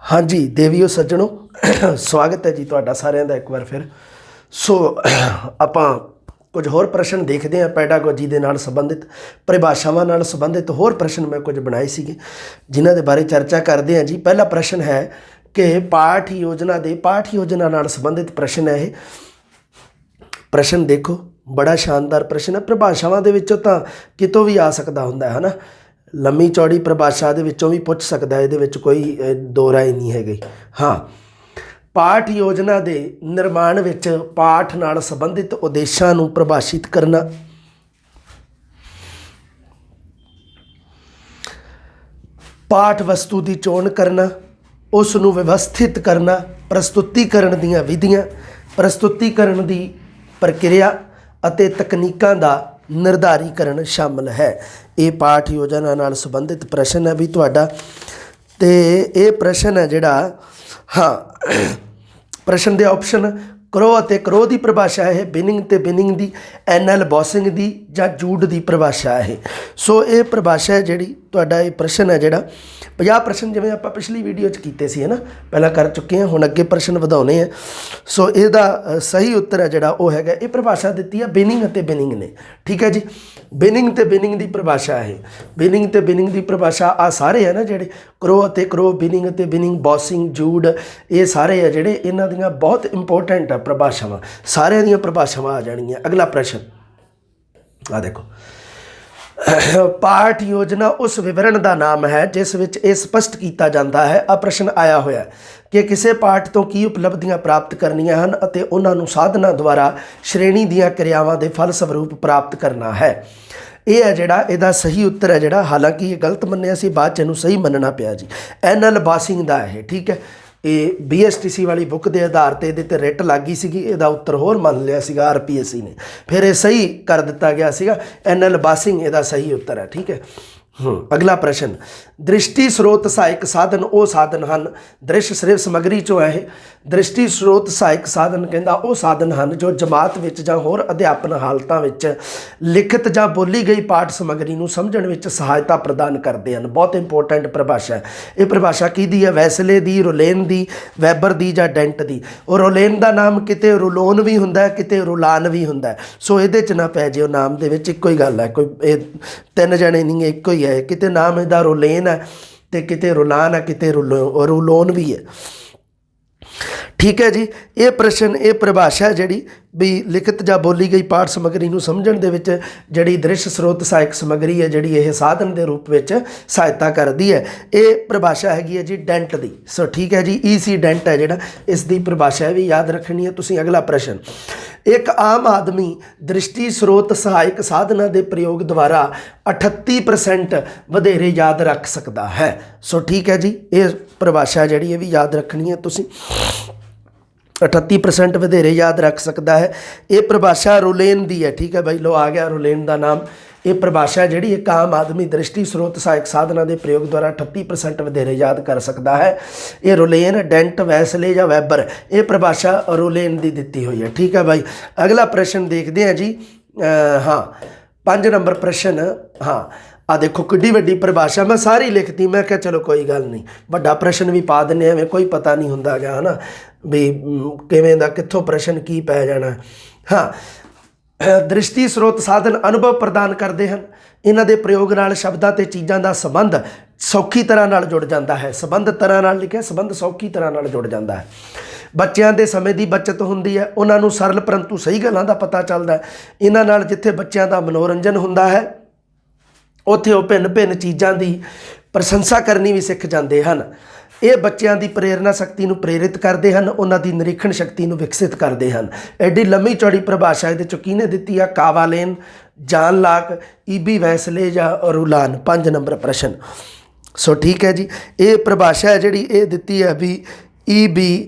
हाँ जी देवियो सज्जनों स्वागत है जी तुहाडा सारिਆਂ ਦਾ एक बार फिर। सो ਆਪਾਂ कुछ होर प्रश्न देखते हैं पैडागोजी के नाल संबंधित परिभाषावां नाल संबंधित होर प्रश्न मैं कुछ बनाए सीगे जिन्हां दे बारे चर्चा करते हैं जी। पहला प्रश्न है कि पाठ योजना नाल संबंधित प्रश्न है। प्रश्न देखो बड़ा शानदार प्रश्न है। परिभाषावां दे विचों तां कितों भी आ सकदा हुंदा है ना, लंबी चौड़ी परिभाषा दे विचों भी पुछ सकदा है, इहदे विच कोई दो राय नहीं हैगी। हाँ, पाठ योजना के निर्माण विच पाठ नाल संबंधित उद्देशां नूं परिभाषित करना, पाठ वस्तु की चोण करना, उस नूं व्यवस्थित करना, प्रस्तुतिकरण दीआं विधियां, प्रस्तुतिकरण की प्रक्रिया अते तकनीकां दा निर्धारीकरण शामिल है। ये पाठ योजना नाल संबंधित प्रश्न है भी तुहाडा। ते ये प्रश्न है जिहड़ा, हाँ प्रश्न के ऑप्शन करो अते करो की परिभाषा है, बिनिंग ते बिनिंग की, एन बॉसिंग की या जूड की परिभाषा है। सो ये परिभाषा है जिहड़ी तुहाडा ये प्रश्न है जिहड़ा 50 प्रश्न जिवें आपां पिछली वीडियो च कीते सी है ना, पहला कर चुके हैं, हुण अगे प्रश्न वधाउने हैं। सो इसदा सही उत्तर है जिहड़ा वो हैगा, ये परिभाषा दित्ती है बिनिंग अते बिनिंग ने। ठीक है जी, बिनिंग ते बिनिंग की परिभाषा है। बिनिंग ते बिनिंग की परिभाषा आ सारे है ना जिहड़े करो अते करो, बिनिंग अते बिनिंग, बॉसिंग, जूड, ये सारे है जिहड़े इन्हां दीआं बहुत इंपोर्टेंट है परिभाषावां, सारिਆਂ ਦੀਆਂ परिभाषावां आ जाणगीਆਂ। अगला प्रश्न आ देखो, पाठ योजना उस विवरण का नाम है जिस विच यह स्पष्ट किया जाता है। आ प्रश्न आया होया कि किसी पाठ तो की उपलब्धियां प्राप्त करनियां हन अते उन्हां नूं साधना द्वारा श्रेणी दीआं क्रियावां दे फल स्वरूप प्राप्त करना है। ये है जिहड़ा इहदा सही उत्तर है जिहड़ा, हालांकि ये गलत मन्निया सी, बाद च इहनूं सही मनना पिया जी। एन बॉसिंग का है। ठीक है, ये BSTC वाली बुक के आधार पर ये रिट लग गई सी, इसका उत्तर होर मान लिया सीगा RPSC ने, फिर ये सही कर दिता गया सीगा। एन बॉसिंग इसका सही उत्तर है। ठीक है। अगला प्रश्न, दृष्टि स्रोत सहायक साधन वो साधन हैं, दृश्य सिर्फ समग्री चो है। दृष्टि स्रोत सहायक साधन कहता वो साधन हैं जो जमात विच जां होर अध्यापन हालतां विच लिखित जां बोली गई पाठ समग्री नूं समझण विच सहायता प्रदान करते हैं। बहुत इंपोर्टेंट परिभाषा है। ये परिभाषा किहदी है? वैसले दी, रोलेन दी, वैबर दी जां डेंट दी। और रोलेन का नाम किते रोलोन भी हुंदा है, किते रोलान भी हुंदा है। सो इहदे च ना पै जिओ, नाम दे विच इक्को ही गल है, कोई तीन जने नहीं, इक्को ही है। किते नाम इसदा रोलेन है तो किते रोलान है, किते रोलोन भी है। ठीक है जी। ये प्रश्न, ये परिभाषा जिहड़ी भी लिखित जां बोली गई पाठ समग्री नूं समझण दे विच जिहड़ी दृश्य स्रोत सहायक समग्री है जिहड़ी ये साधन के रूप में सहायता करती है, ये परिभाषा हैगी है जी डेंट दी। सो ठीक है जी, EC डेंट है जिहड़ा, इसकी परिभाषा भी याद रखनी है तुसीं। अगला प्रश्न, एक आम आदमी दृष्टि स्रोत सहायक साधना के प्रयोग द्वारा 38% वधेरे याद रख सकता है। सो ठीक है जी, ये परिभाषा जिहड़ी ये भी याद रखनी है तुसीं। 38% वधेरे याद रख सकता है। ये परिभाषा रोलेन दी है। ठीक है भाई, लो आ गया रोलेन का नाम। ये परिभाषा जिहड़ी एक आम आदमी दृष्टि स्रोत सहायक साधना के प्रयोग द्वारा 38% वधेरे याद कर सकता है। ये रोलेन, डेंट, वैसले या वैबर, ये परिभाषा रोलेन की दिती हुई है। ठीक है भाई। अगला प्रश्न देखते हैं जी। हाँ 5 नंबर प्रश्न। हाँ आ देखो किड्डी वड्डी परिभाषा, मैं सारी लिखती, मैं क्या चलो कोई गल नहीं, वड्डा प्रश्न भी पा देने, एवं कोई पता नहीं होंदा गा है ना भी किवें दा कित्थों प्रश्न की पै जाना। हाँ, दृष्टि स्रोत साधन अनुभव प्रदान करते हैं। इन्हां दे प्रयोग नाल शब्दां ते चीज़ां दा संबंध सौखी तरह नाल जुड़ जाता है। संबंध तरह नाल लिखिਆ, संबंध सौखी तरह नाल जुड़ जाता है। बच्चों के समय की बचत होंदी है, उन्होंने सरल परंतु सही गल्लां दा पता चलता है। इन्हां नाल जिथे बच्चों का मनोरंजन होंदा है उत्थे वो भिन्न भिन्न चीज़ों की प्रशंसा करनी भी सीख जाते हैं। ये बच्चों की प्रेरणा शक्ति को प्रेरित करते हैं, उन्होंने निरीक्षण शक्ति को विकसित करते हैं। एडी लंबी चौड़ी परिभाषा ये किहने दिती है? कावालेन, जॉन लॉक, EB वैसले या रोलान। 5 नंबर प्रश्न। सो ठीक है जी, ये परिभाषा है जी, ये दिती है भी EB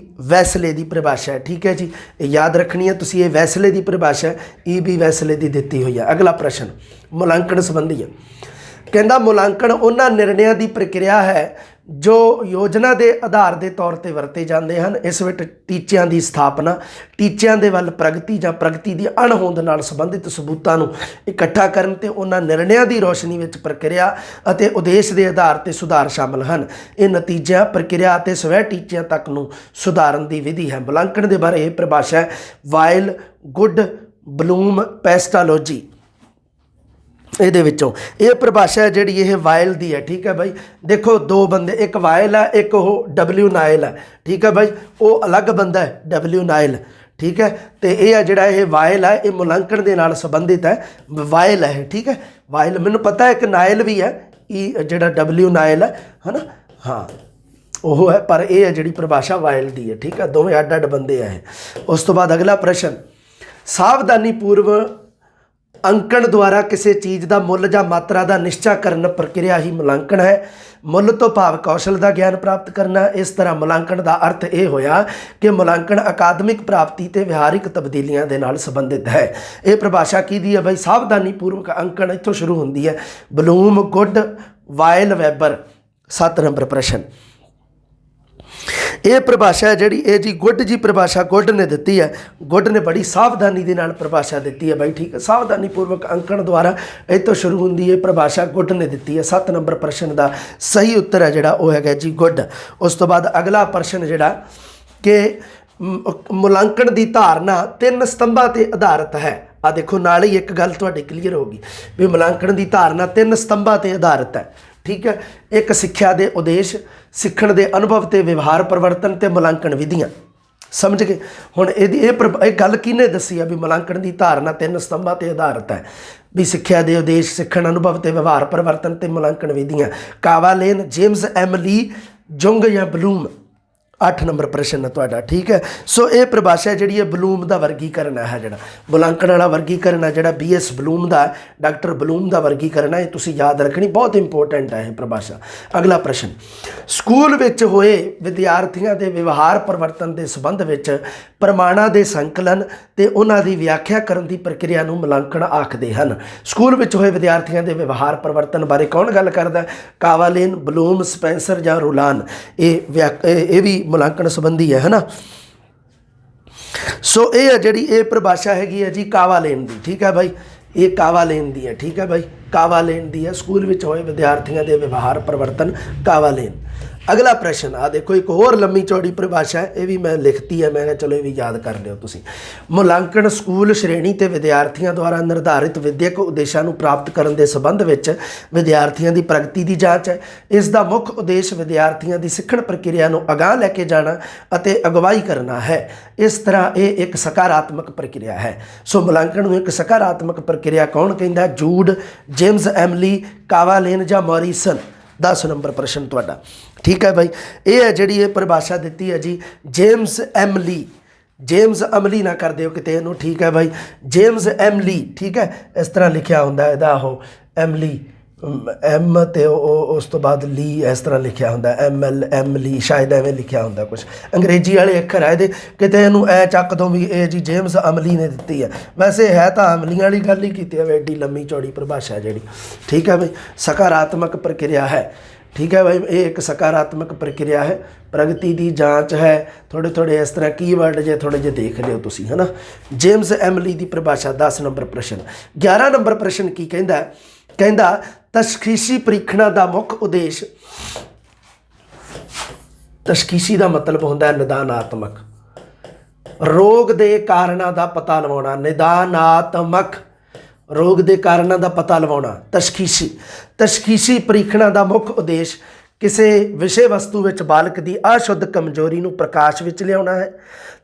वैसले की परिभाषा है। ठीक है जी, याद रखनी है तुसीं। ये वैसले की परिभाषा EB वैसले की दिती हुई है। अगला प्रश्न मूल्यांकन संबंधी है। कहता मूल्यांकन उन्हां निर्णयों की प्रक्रिया है ਜੋ ਯੋਜਨਾ ਦੇ ਆਧਾਰ ਦੇ ਤੌਰ ਤੇ ਵਰਤੇ ਜਾਂਦੇ ਹਨ। ਇਸ ਵਿੱਚ ਟੀਚਿਆਂ ਦੀ ਸਥਾਪਨਾ, ਟੀਚਿਆਂ ਦੇ ਵੱਲ ਪ੍ਰਗਤੀ ਜਾਂ ਪ੍ਰਗਤੀ ਦੀ ਅਣਹੋਂਦ ਨਾਲ ਸੰਬੰਧਿਤ ਸਬੂਤਾਂ ਨੂੰ ਇਕੱਠਾ ਕਰਨ ਤੇ ਉਹਨਾਂ ਨਿਰਣਿਆਂ ਦੀ ਰੋਸ਼ਨੀ ਵਿੱਚ ਪ੍ਰਕਿਰਿਆ ਅਤੇ ਉਦੇਸ਼ ਦੇ ਆਧਾਰ ਤੇ ਸੁਧਾਰ ਸ਼ਾਮਲ ਹਨ। ਇਹ ਨਤੀਜਿਆਂ, ਪ੍ਰਕਿਰਿਆ ਅਤੇ ਸਵੈ ਟੀਚਿਆਂ ਤੱਕ ਨੂੰ ਸੁਧਾਰਨ ਦੀ ਵਿਧੀ ਹੈ। ਮੁਲਾਂਕਣ ਦੇ ਬਾਰੇ ਇਹ ਪਰਿਭਾਸ਼ਾ ਹੈ ਵਾਇਲ, ਗੁੱਡ, ਬਲੂਮ, ਪੈਸਟਾਲੋਜੀ। ਇਹਦੇ ਵਿੱਚੋਂ ਇਹ ਪਰਿਭਾਸ਼ਾ ਹੈ ਜਿਹੜੀ ਇਹ ਵਾਇਲ ਦੀ ਹੈ। ਠੀਕ ਹੈ ਬਾਈ, ਦੇਖੋ ਦੋ ਬੰਦੇ, ਇੱਕ ਵਾਇਲ ਹੈ, ਇੱਕ ਉਹ ਡਬਲਿਊ ਨਾਇਲ ਹੈ। ਠੀਕ ਹੈ ਬਾਈ, ਉਹ ਅਲੱਗ ਬੰਦਾ ਹੈ ਡਬਲਿਊ ਨਾਇਲ। ਠੀਕ ਹੈ, ਤੇ ਇਹ ਹੈ ਜਿਹੜਾ ਇਹ ਵਾਇਲ ਹੈ, ਇਹ ਮੁਲਾਂਕਣ ਦੇ ਨਾਲ ਸੰਬੰਧਿਤ ਹੈ। ਵਾਇਲ ਹੈ, ਠੀਕ ਹੈ, ਵਾਇਲ। ਮੈਨੂੰ ਪਤਾ ਹੈ ਇੱਕ ਨਾਇਲ ਵੀ ਹੈ, ਇਹ ਜਿਹੜਾ ਡਬਲਿਊ ਨਾਇਲ ਹੈ ਨਾ, ਹਾਂ ਉਹ ਹੈ, ਪਰ ਇਹ ਹੈ ਜਿਹੜੀ ਪਰਿਭਾਸ਼ਾ ਵਾਇਲ ਦੀ ਹੈ। ਠੀਕ ਹੈ, ਦੋਵੇਂ ਅੱਡ ਅੱਡ ਬੰਦੇ ਆ ਇਹ। ਉਸ ਤੋਂ ਬਾਅਦ ਅਗਲਾ ਪ੍ਰਸ਼ਨ, ਸਾਵਧਾਨੀ ਪੂਰਵ ਅੰਕਣ ਦੁਆਰਾ ਕਿਸੇ ਚੀਜ਼ ਦਾ ਮੁੱਲ ਜਾਂ ਮਾਤਰਾ ਦਾ ਨਿਸ਼ਚਾ ਕਰਨ ਪ੍ਰਕਿਰਿਆ ਹੀ ਮੁਲਾਂਕਣ ਹੈ। ਮੁੱਲ ਤੋਂ ਭਾਵ ਕੌਸ਼ਲ ਦਾ ਗਿਆਨ ਪ੍ਰਾਪਤ ਕਰਨਾ। ਇਸ ਤਰ੍ਹਾਂ ਮੁਲਾਂਕਣ ਦਾ ਅਰਥ ਇਹ ਹੋਇਆ ਕਿ ਮੁਲਾਂਕਣ ਅਕਾਦਮਿਕ ਪ੍ਰਾਪਤੀ ਤੇ ਵਿਹਾਰਿਕ ਤਬਦੀਲੀਆਂ ਦੇ ਨਾਲ ਸੰਬੰਧਿਤ ਹੈ। ਇਹ ਪਰਿਭਾਸ਼ਾ ਕਿਹਦੀ ਹੈ ਬਾਈ? ਸਾਵਧਾਨੀ ਪੂਰਵਕ ਅੰਕਣ ਇੱਥੋਂ ਸ਼ੁਰੂ ਹੁੰਦੀ ਹੈ। Bloom, good, while, Webber. 7 number ਪ੍ਰਸ਼ਨ। ਇਹ ਪਰਿਭਾਸ਼ਾ ਹੈ ਜਿਹੜੀ ਇਹ ਜੀ ਗੁੱਡ ਜੀ ਪਰਿਭਾਸ਼ਾ ਗੁੱਡ ਨੇ ਦਿੱਤੀ ਹੈ। ਗੁੱਡ ਨੇ ਬੜੀ ਸਾਵਧਾਨੀ ਦੇ ਨਾਲ ਪਰਿਭਾਸ਼ਾ ਦਿੱਤੀ ਹੈ ਬਾਈ। ਠੀਕ ਹੈ, ਸਾਵਧਾਨੀ ਪੂਰਵਕ ਅੰਕਣ ਦੁਆਰਾ ਇਹ ਤੋਂ ਸ਼ੁਰੂ ਹੁੰਦੀ ਹੈ ਪਰਿਭਾਸ਼ਾ, ਗੁੱਡ ਨੇ ਦਿੱਤੀ ਹੈ। 7 ਨੰਬਰ ਪ੍ਰਸ਼ਨ ਦਾ ਸਹੀ ਉੱਤਰ ਹੈ ਜਿਹੜਾ ਉਹ ਹੈਗਾ ਜੀ ਗੁੱਡ। ਉਸ ਤੋਂ ਬਾਅਦ ਅਗਲਾ ਪ੍ਰਸ਼ਨ ਜਿਹੜਾ ਕਿ ਮੁਲਾਂਕਣ ਦੀ ਧਾਰਨਾ 3 ਸਤੰਭਾਂ ਤੇ ਆਧਾਰਿਤ ਹੈ। ਆ ਦੇਖੋ, ਨਾਲ ਹੀ ਇੱਕ ਗੱਲ ਤੁਹਾਡੀ ਕਲੀਅਰ ਹੋ ਗਈ ਵੀ ਮੁਲਾਂਕਣ ਦੀ ਧਾਰਨਾ 3 ਸਤੰਭਾਂ ਤੇ ਆਧਾਰਿਤ ਹੈ। ਠੀਕ ਹੈ, ਇੱਕ ਸਿੱਖਿਆ ਦੇ ਉਦੇਸ਼, ਸਿੱਖਣ ਦੇ ਅਨੁਭਵ ਤੇ ਵਿਵਹਾਰ ਪਰਿਵਰਤਨ ਤੇ ਮੁਲਾਂਕਣ ਵਿਧੀਆਂ। ਸਮਝ ਗਏ? ਹੁਣ ਇਹ ਗੱਲ ਕਿਹਨੇ ਦੱਸੀ ਆ ਵੀ ਮੁਲਾਂਕਣ ਦੀ ਧਾਰਨਾ 3 ਸਤੰਭਾਂ ਤੇ ਆਧਾਰਿਤ ਹੈ? ਵੀ ਸਿੱਖਿਆ ਦੇ ਉਦੇਸ਼, ਸਿੱਖਣ ਅਨੁਭਵ ਤੇ ਵਿਵਹਾਰ ਪਰਿਵਰਤਨ ਤੇ ਮੁਲਾਂਕਣ ਵਿਧੀਆਂ। ਕਾਵਾਲੇਨ, ਜੇਮਸ ਐਮ ਲੀ, ਜੁੰਗ ਜਾਂ ਬਲੂਮ। 8 ਨੰਬਰ ਪ੍ਰਸ਼ਨ ਹੈ ਤੁਹਾਡਾ। ਠੀਕ ਹੈ, ਸੋ ਇਹ ਪਰਿਭਾਸ਼ਾ ਜਿਹੜੀ ਹੈ ਬਲੂਮ ਦਾ ਵਰਗੀਕਰਨ ਹੈ। ਜਿਹੜਾ ਮੁਲਾਂਕਣ ਵਾਲਾ ਵਰਗੀਕਰਨ ਹੈ ਜਿਹੜਾ BS ਬਲੂਮ ਦਾ, ਡਾਕਟਰ ਬਲੂਮ ਦਾ ਵਰਗੀਕਰਨ ਹੈ। ਇਹ ਤੁਸੀਂ ਯਾਦ ਰੱਖਣੀ, ਬਹੁਤ ਇੰਪੋਰਟੈਂਟ ਹੈ ਇਹ ਪਰਿਭਾਸ਼ਾ। ਅਗਲਾ ਪ੍ਰਸ਼ਨ, ਸਕੂਲ ਵਿੱਚ ਹੋਏ ਵਿਦਿਆਰਥੀਆਂ ਦੇ ਵਿਵਹਾਰ ਪਰਿਵਰਤਨ ਦੇ ਸੰਬੰਧ ਵਿੱਚ ਪ੍ਰਮਾਣਾਂ ਦੇ ਸੰਕਲਨ ਤੇ ਉਹਨਾਂ ਦੀ ਵਿਆਖਿਆ ਕਰਨ ਦੀ ਪ੍ਰਕਿਰਿਆ ਨੂੰ ਮੁਲਾਂਕਣ ਆਖਦੇ ਹਨ। ਸਕੂਲ ਵਿੱਚ ਹੋਏ ਵਿਦਿਆਰਥੀਆਂ ਦੇ ਵਿਵਹਾਰ ਪਰਿਵਰਤਨ ਬਾਰੇ ਕੌਣ ਗੱਲ ਕਰਦਾ? ਕਾਵਾਲੇਨ, ਬਲੂਮ, ਸਪੈਂਸਰ ਜਾਂ ਰੋਲਾਨ। ਇਹ ਵੀ ਮੁਲਾਂਕਣ ਸੰਬੰਧੀ ਹੈ ਨਾ। ਸੋ ਇਹ ਹੈ ਜਿਹੜੀ ਇਹ ਪਰਿਭਾਸ਼ਾ ਹੈਗੀ ਹੈ ਜੀ ਕਾਵਾਲੇਨ ਦੀ। ਠੀਕ ਹੈ ਬਾਈ, ਇਹ ਕਾਵਾਲੇਨ ਦੀ ਹੈ। ਠੀਕ ਹੈ ਬਾਈ, ਕਾਵਾਲੇਨ ਦੀ ਹੈ। ਸਕੂਲ ਵਿੱਚ ਹੋਏ ਵਿਦਿਆਰਥੀਆਂ ਦੇ ਵਿਵਹਾਰ ਪਰਿਵਰਤਨ, ਕਾਵਾਲੇਨ। ਅਗਲਾ ਪ੍ਰਸ਼ਨ, ਆ ਦੇਖੋ ਇੱਕ ਹੋਰ ਲੰਮੀ ਚੌੜੀ ਪਰਿਭਾਸ਼ਾ ਹੈ, ਇਹ ਵੀ ਮੈਂ ਲਿਖਤੀ ਹੈ, ਮੈਂ ਕਿਹਾ ਚਲੋ ਇਹ ਵੀ ਯਾਦ ਕਰ ਲਿਓ ਤੁਸੀਂ। ਮੁਲਾਂਕਣ ਸਕੂਲ ਸ਼੍ਰੇਣੀ ਤੇ ਵਿਦਿਆਰਥੀਆਂ ਦੁਆਰਾ ਨਿਰਧਾਰਿਤ ਵਿਦਿਅਕ ਉਦੇਸ਼ਾਂ ਨੂੰ ਪ੍ਰਾਪਤ ਕਰਨ ਦੇ ਸੰਬੰਧ ਵਿੱਚ ਵਿਦਿਆਰਥੀਆਂ ਦੀ ਪ੍ਰਗਤੀ ਦੀ ਜਾਂਚ ਹੈ। ਇਸ ਦਾ ਮੁੱਖ ਉਦੇਸ਼ ਵਿਦਿਆਰਥੀਆਂ ਦੀ ਸਿੱਖਣ ਪ੍ਰਕਿਰਿਆ ਨੂੰ ਅਗਾਂਹ ਲੈ ਕੇ ਜਾਣਾ ਅਤੇ ਅਗਵਾਈ ਕਰਨਾ ਹੈ। ਇਸ ਤਰ੍ਹਾਂ ਇਹ ਇੱਕ ਸਕਾਰਾਤਮਕ ਪ੍ਰਕਿਰਿਆ ਹੈ। ਸੋ ਮੁਲਾਂਕਣ ਨੂੰ ਇੱਕ ਸਕਾਰਾਤਮਕ ਪ੍ਰਕਿਰਿਆ ਕੌਣ ਕਹਿੰਦਾ? ਜੂਡ, ਜੇਮਸ ਐਮਲੀ, ਕਾਵਾਲੇਨ ਜਾਂ ਮੌਰੀਸਨ। 10 ਨੰਬਰ ਪ੍ਰਸ਼ਨ ਤੁਹਾਡਾ। ਠੀਕ ਹੈ ਬਾਈ, ਇਹ ਹੈ ਜਿਹੜੀ ਇਹ ਪਰਿਭਾਸ਼ਾ ਦਿੱਤੀ ਹੈ ਜੀ ਜੇਮਸ ਐਮਲੀ। ਜੇਮਸ ਅਮਲੀ ਨਾ ਕਰ ਦਿਓ ਕਿਤੇ ਇਹਨੂੰ। ਠੀਕ ਹੈ ਬਾਈ, ਜੇਮਸ ਐਮਲੀ। ਠੀਕ ਹੈ, ਇਸ ਤਰ੍ਹਾਂ ਲਿਖਿਆ ਹੁੰਦਾ ਇਹਦਾ, ਉਹ ਐਮਲੀ, ਐਮ ਤੇ ਉਸ ਤੋਂ ਬਾਅਦ ਲੀ, ਇਸ ਤਰ੍ਹਾਂ ਲਿਖਿਆ ਹੁੰਦਾ, ML, ਐਮਲੀ, ਸ਼ਾਇਦ ਐਵੇਂ ਲਿਖਿਆ ਹੁੰਦਾ ਕੁਛ। ਅੰਗਰੇਜ਼ੀ ਵਾਲੇ ਅੱਖਰ ਹੈ ਇਹਦੇ, ਕਿਤੇ ਇਹਨੂੰ ਐ ਚੱਕ ਦੋ ਵੀ ਇਹ ਜੀ ਜੇਮਸ ਅਮਲੀ ਨੇ ਦਿੱਤੀ ਹੈ। ਵੈਸੇ ਹੈ ਤਾਂ ਅਮਲੀਆਂ ਵਾਲੀ ਗੱਲ ਹੀ ਕੀਤੀ ਹੈ, ਐਡੀ ਲੰਮੀ ਚੌੜੀ ਪਰਿਭਾਸ਼ਾ ਜਿਹੜੀ। ਠੀਕ ਹੈ ਬਾਈ, ਸਕਾਰਾਤਮਕ ਪ੍ਰਕਿਰਿਆ ਹੈ। ਠੀਕ ਹੈ ਬਾਈ, ਇਹ ਇੱਕ ਸਕਾਰਾਤਮਕ ਪ੍ਰਕਿਰਿਆ ਹੈ। ਪ੍ਰਗਤੀ ਦੀ ਜਾਂਚ ਹੈ। ਥੋੜ੍ਹੇ ਇਸ ਤਰ੍ਹਾਂ ਕੀਵਰਡ ਜੇ ਥੋੜ੍ਹੇ ਜਿਹੇ ਦੇਖ ਲਿਓ ਤੁਸੀਂ, ਹੈ ਨਾ। ਜੇਮਸ ਐਮਲੀ ਦੀ ਪਰਿਭਾਸ਼ਾ। 10 ਨੰਬਰ ਪ੍ਰਸ਼ਨ। 11 ਨੰਬਰ ਪ੍ਰਸ਼ਨ ਕੀ ਕਹਿੰਦਾ? ਕਹਿੰਦਾ ਤਸ਼ਖੀਸੀ ਪ੍ਰੀਖਣਾਂ ਦਾ ਮੁੱਖ ਉਦੇਸ਼। ਤਸ਼ਖੀਸੀ ਦਾ ਮਤਲਬ ਹੁੰਦਾ ਹੈ ਨਿਦਾਨਾਤਮਕ, ਰੋਗ ਦੇ ਕਾਰਨਾਂ ਦਾ ਪਤਾ ਲਵਾਉਣਾ। ਨਿਦਾਨਾਤਮਕ, ਰੋਗ ਦੇ ਕਾਰਨਾਂ ਦਾ ਪਤਾ ਲਵਾਉਣਾ। ਤਸ਼ਖੀਸੀ ਪ੍ਰੀਖਣਾਂ ਦਾ ਮੁੱਖ ਉਦੇਸ਼ ਕਿਸੇ ਵਿਸ਼ੇ ਵਸਤੂ ਵਿੱਚ ਬਾਲਕ ਦੀ ਅਸ਼ੁੱਧ ਕਮਜ਼ੋਰੀ ਨੂੰ ਪ੍ਰਕਾਸ਼ ਵਿੱਚ ਲਿਆਉਣਾ ਹੈ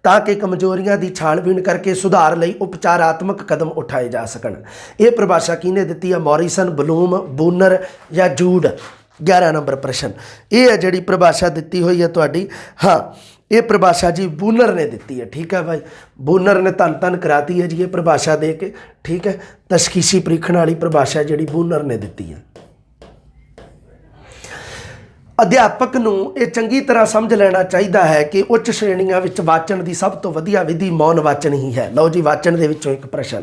ਤਾਂ ਕਿ ਕਮਜ਼ੋਰੀਆਂ ਦੀ ਛਾਣਬੀਣ ਕਰਕੇ ਸੁਧਾਰ ਲਈ ਉਪਚਾਰਾਤਮਕ ਕਦਮ ਉਠਾਏ ਜਾ ਸਕਣ। ਇਹ ਪਰਿਭਾਸ਼ਾ ਕਿਹਨੇ ਦਿੱਤੀ ਹੈ? ਮੌਰੀਸਨ, ਬਲੂਮ, ਬੂਨਰ ਜਾਂ ਜੂਡ। 11 ਨੰਬਰ ਪ੍ਰਸ਼ਨ। ਇਹ ਹੈ ਜਿਹੜੀ ਪਰਿਭਾਸ਼ਾ ਦਿੱਤੀ ਹੋਈ ਹੈ ਤੁਹਾਡੀ। ਹਾਂ, ਇਹ ਪਰਿਭਾਸ਼ਾ ਜੀ ਬੂਨਰ ਨੇ ਦਿੱਤੀ ਹੈ। ਠੀਕ ਹੈ ਭਾਈ, ਬੂਨਰ ਨੇ ਧੰਨ ਕਰਾਤੀ ਹੈ ਜੀ ਇਹ ਪਰਿਭਾਸ਼ਾ ਦੇ ਕੇ। ਠੀਕ ਹੈ, ਤਸ਼ਖੀਸੀ ਪ੍ਰੀਖਣ ਵਾਲੀ ਪਰਿਭਾਸ਼ਾ ਜਿਹੜੀ ਬੂਨਰ ਨੇ ਦਿੱਤੀ ਹੈ। ਅਧਿਆਪਕ ਨੂੰ ਇਹ ਚੰਗੀ ਤਰ੍ਹਾਂ ਸਮਝ ਲੈਣਾ ਚਾਹੀਦਾ ਹੈ ਕਿ ਉੱਚ ਸ਼੍ਰੇਣੀਆਂ ਵਿੱਚ ਵਾਚਣ ਦੀ ਸਭ ਤੋਂ ਵਧੀਆ ਵਿਧੀ ਮੌਨ ਵਾਚਣ ਹੀ ਹੈ। ਲਓ ਜੀ, ਵਾਚਣ ਦੇ ਵਿੱਚੋਂ ਇੱਕ ਪ੍ਰਸ਼ਨ।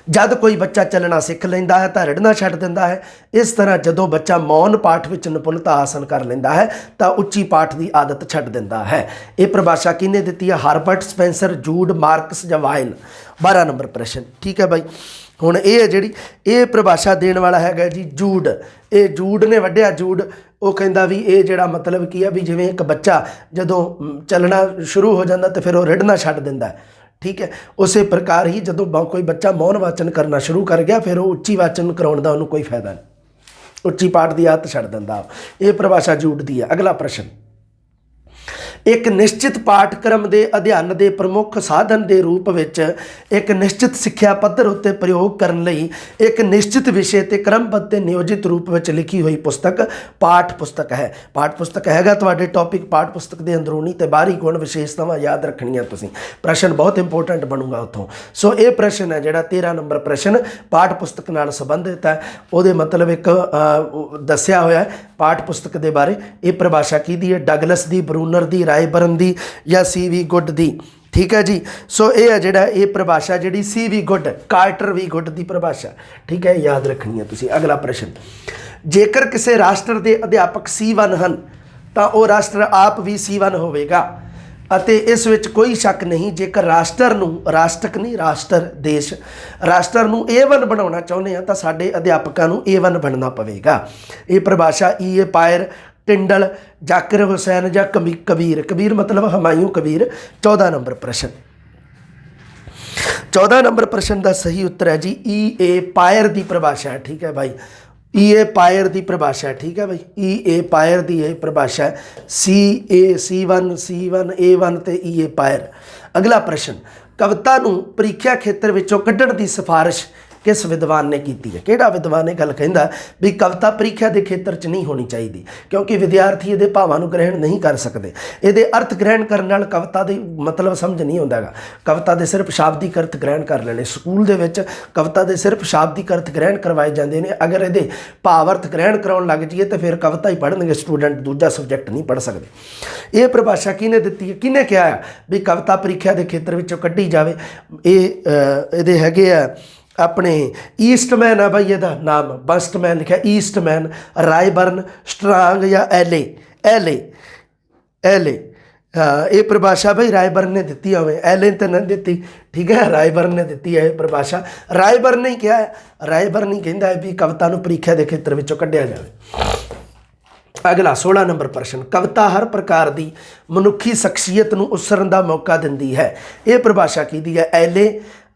जद कोई बच्चा चलना सीख लैंदा है तो रिड़ना छड्ड दिंदा है। इस तरह जदों बच्चा मौन पाठ विच निपुणता हासिल कर लैंदा है तो उच्ची पाठ की आदत छड्ड दिंदा है। ये परिभाषा किहने दित्ती है? हार्बर्ट स्पेंसर, जूड, मार्कस या वाइल। 12 नंबर प्रश्न। ठीक है भाई, हुण ये है जिहड़ी ये परिभाषा देण वाला हैगा जी जूड। ये जूड ने वड्डिया जूड वो कहंदा भी ये जिहड़ा मतलब की है भी जिवें एक बच्चा जदों चलना शुरू हो जाता तो फिर वो रिड़ना छड्ड दिंदा है। ठीक है, उस प्रकार ही जदों कोई बच्चा मौन वाचन करना शुरू कर गया फिर वो उच्ची वाचन कराउण दा उहनूं कोई फायदा नहीं, उच्ची पाठ की आदत छड्ड दिंदा। ये परिभाषा जूड दी है। अगला प्रश्न, एक निश्चित पाठक्रम के अध्ययन के प्रमुख साधन के रूप में एक निश्चित सिक्ख्या पद्धर उत्ते प्रयोग करने लई एक निश्चित विषय ते क्रमबद्ध ते नियोजित रूप में लिखी हुई पुस्तक पाठ पुस्तक है। पाठ पुस्तक हैगा तुहाडे टॉपिक पाठ पुस्तक के अंदरूनी ते बाहरी गुण विशेषतावां याद रखणियां तुसीं। प्रश्न बहुत इंपोर्टेंट बनूगा उत्थों। सो ये प्रश्न है जिहड़ा 13 नंबर प्रश्न पाठ पुस्तक नाल संबंधित है। उहदे मतलब एक दस्सिया होया है पाठ पुस्तक के बारे। ये परिभाषा किहदी है? डगलस दी, ब्रूनर दी, रायबर्न दी या CV गुड दी। ठीक है जी। सो ये है जिहड़ा ये परिभाषा जिहड़ी CV गुड, कार्टर V गुड की परिभाषा। ठीक है, याद रखनी है तुसीं। अगला प्रश्न, जेकर किसी राष्ट्र के अध्यापक C1 हैं तो वह राष्ट्र आप भी C1 होवेगा ਅਤੇ इस विच कोई शक नहीं जेकर राष्ट्र नूं, राष्ट्रक नहीं राष्ट्र देश, राष्ट्र नूं A1 बनाउणा चाहुंदे आ तां साडे अध्यापकां नूं A1 बनना पवेगा। ये परिभाषा E.A. पायर, टिंडल, जाकिर हुसैन या कबीर, कबीर मतलब हमायूं कबीर। 14 नंबर प्रश्न। 14 नंबर प्रश्न का सही उत्तर है जी E.A. पायर की परिभाषा है। ठीक है भाई, E.A. पायर की परिभाषा है। ठीक है भाई, E.A. पायर की यह परिभाषा है। C1 A1 ते E.A. पायर। अगला प्रश्न, कविता नूं प्रीख्या खेत्र विचों कड्ढण की सिफारिश किस विद्वान ने की है? किहड़ा विद्वान ये गल कहंदा भी कविता प्रीख्या के खेत्र च नहीं होनी चाहिए क्योंकि विद्यार्थी ये भावां नूं ग्रहण नहीं कर सकते। ये अर्थ ग्रहण करने नाल कविता के मतलब समझ नहीं आउंदा गा। कविता के सिर्फ शाब्दिक अर्थ ग्रहण कर लेने। स्कूल दे विच कविता के सिर्फ शाब्दिक अर्थ ग्रहण करवाए जाते हैं। अगर ये भावार्थ ग्रहण कराउण लग जाइए तो फिर कविता ही पढ़नगे स्टूडेंट, दूजा सबजैक्ट नहीं पढ़ सकते। ये परिभाषा किहने दित्ती है? किहने कहा है भी कविता प्रीख्या के खेत्र विचों कड्ढी जावे? ये हैगे आ अपने ईस्टमैन है भाई, यदा नाम बस्टमैन लिखा, ईस्टमैन, रायबर्न, स्ट्रांग या एले। ये परिभाषा भाई रायबर्न ने दी हमें, एले तो नहीं दी। ठीक है, रायबर्न ने दी है परिभाषा। रायबर्न ने क्या है? रायबर्न ही कहता है भी कविता नूं प्रीख्या के खेत्र विचों कड्ढिया जाए। अगला 16 नंबर प्रश्न, कविता हर प्रकार की मनुखी शख्सियत नूं उसरन का मौका दिंदी है। ये परिभाषा की है? एले,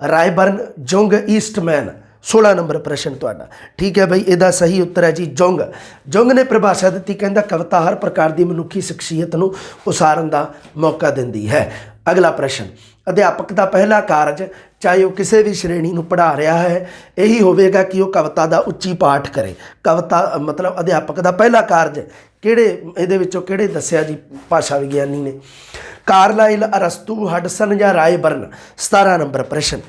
रायबर्न, जुंग, ईस्टमैन। 16 नंबर प्रश्न तुहाडा। ठीक है भाई, इसका सही उत्तर है जी जुंग। जुंग ने परिभाषा दी, कहता कविता हर प्रकार की मनुखी शख्सियत नूं उसारन का मौका दिंदी है। अगला प्रश्न, अध्यापक का पहला कारज चाहे वह किसी भी श्रेणी नूं पढ़ा रहा है यही होवेगा कि वह कविता का उच्ची पाठ करे। कविता मतलब अध्यापक का पहला कारज किहड़े इहदे विचों किहड़े दस्सिया जी भाषा विग्यानी ने? कार्लाइल, अरस्तू, हडसन या रायबर्न। 17 नंबर प्रश्न।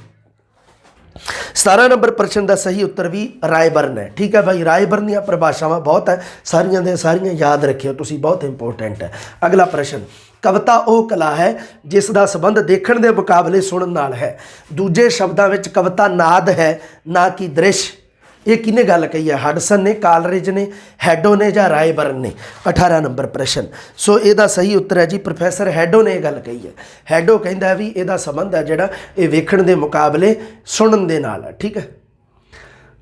17 नंबर प्रश्न का सही उत्तर भी रायबर्न है। ठीक है भाई, रायबर्न दी परिभाषावां बहुत है, सारियां दे सारियां याद रखियो तुसी, बहुत इंपोर्टेंट है। अगला प्रश्न, कविता वो कला है जिसका संबंध देखण के मुकाबले सुनन नाल है। दूजे शब्दों में कविता नाद है ना कि दृश्य। ये किने गल कही है? हडसन ने, कालरिज ने, हैडो ने या रायबर्न ने। 18 नंबर प्रश्न। सो इसका सही उत्तर है जी प्रोफैसर हैडो ने गल कही है। हैडो कहता है भी इसका संबंध है जिहड़ा ये वेखण के मुकाबले सुनन दे नाल है। ठीक है,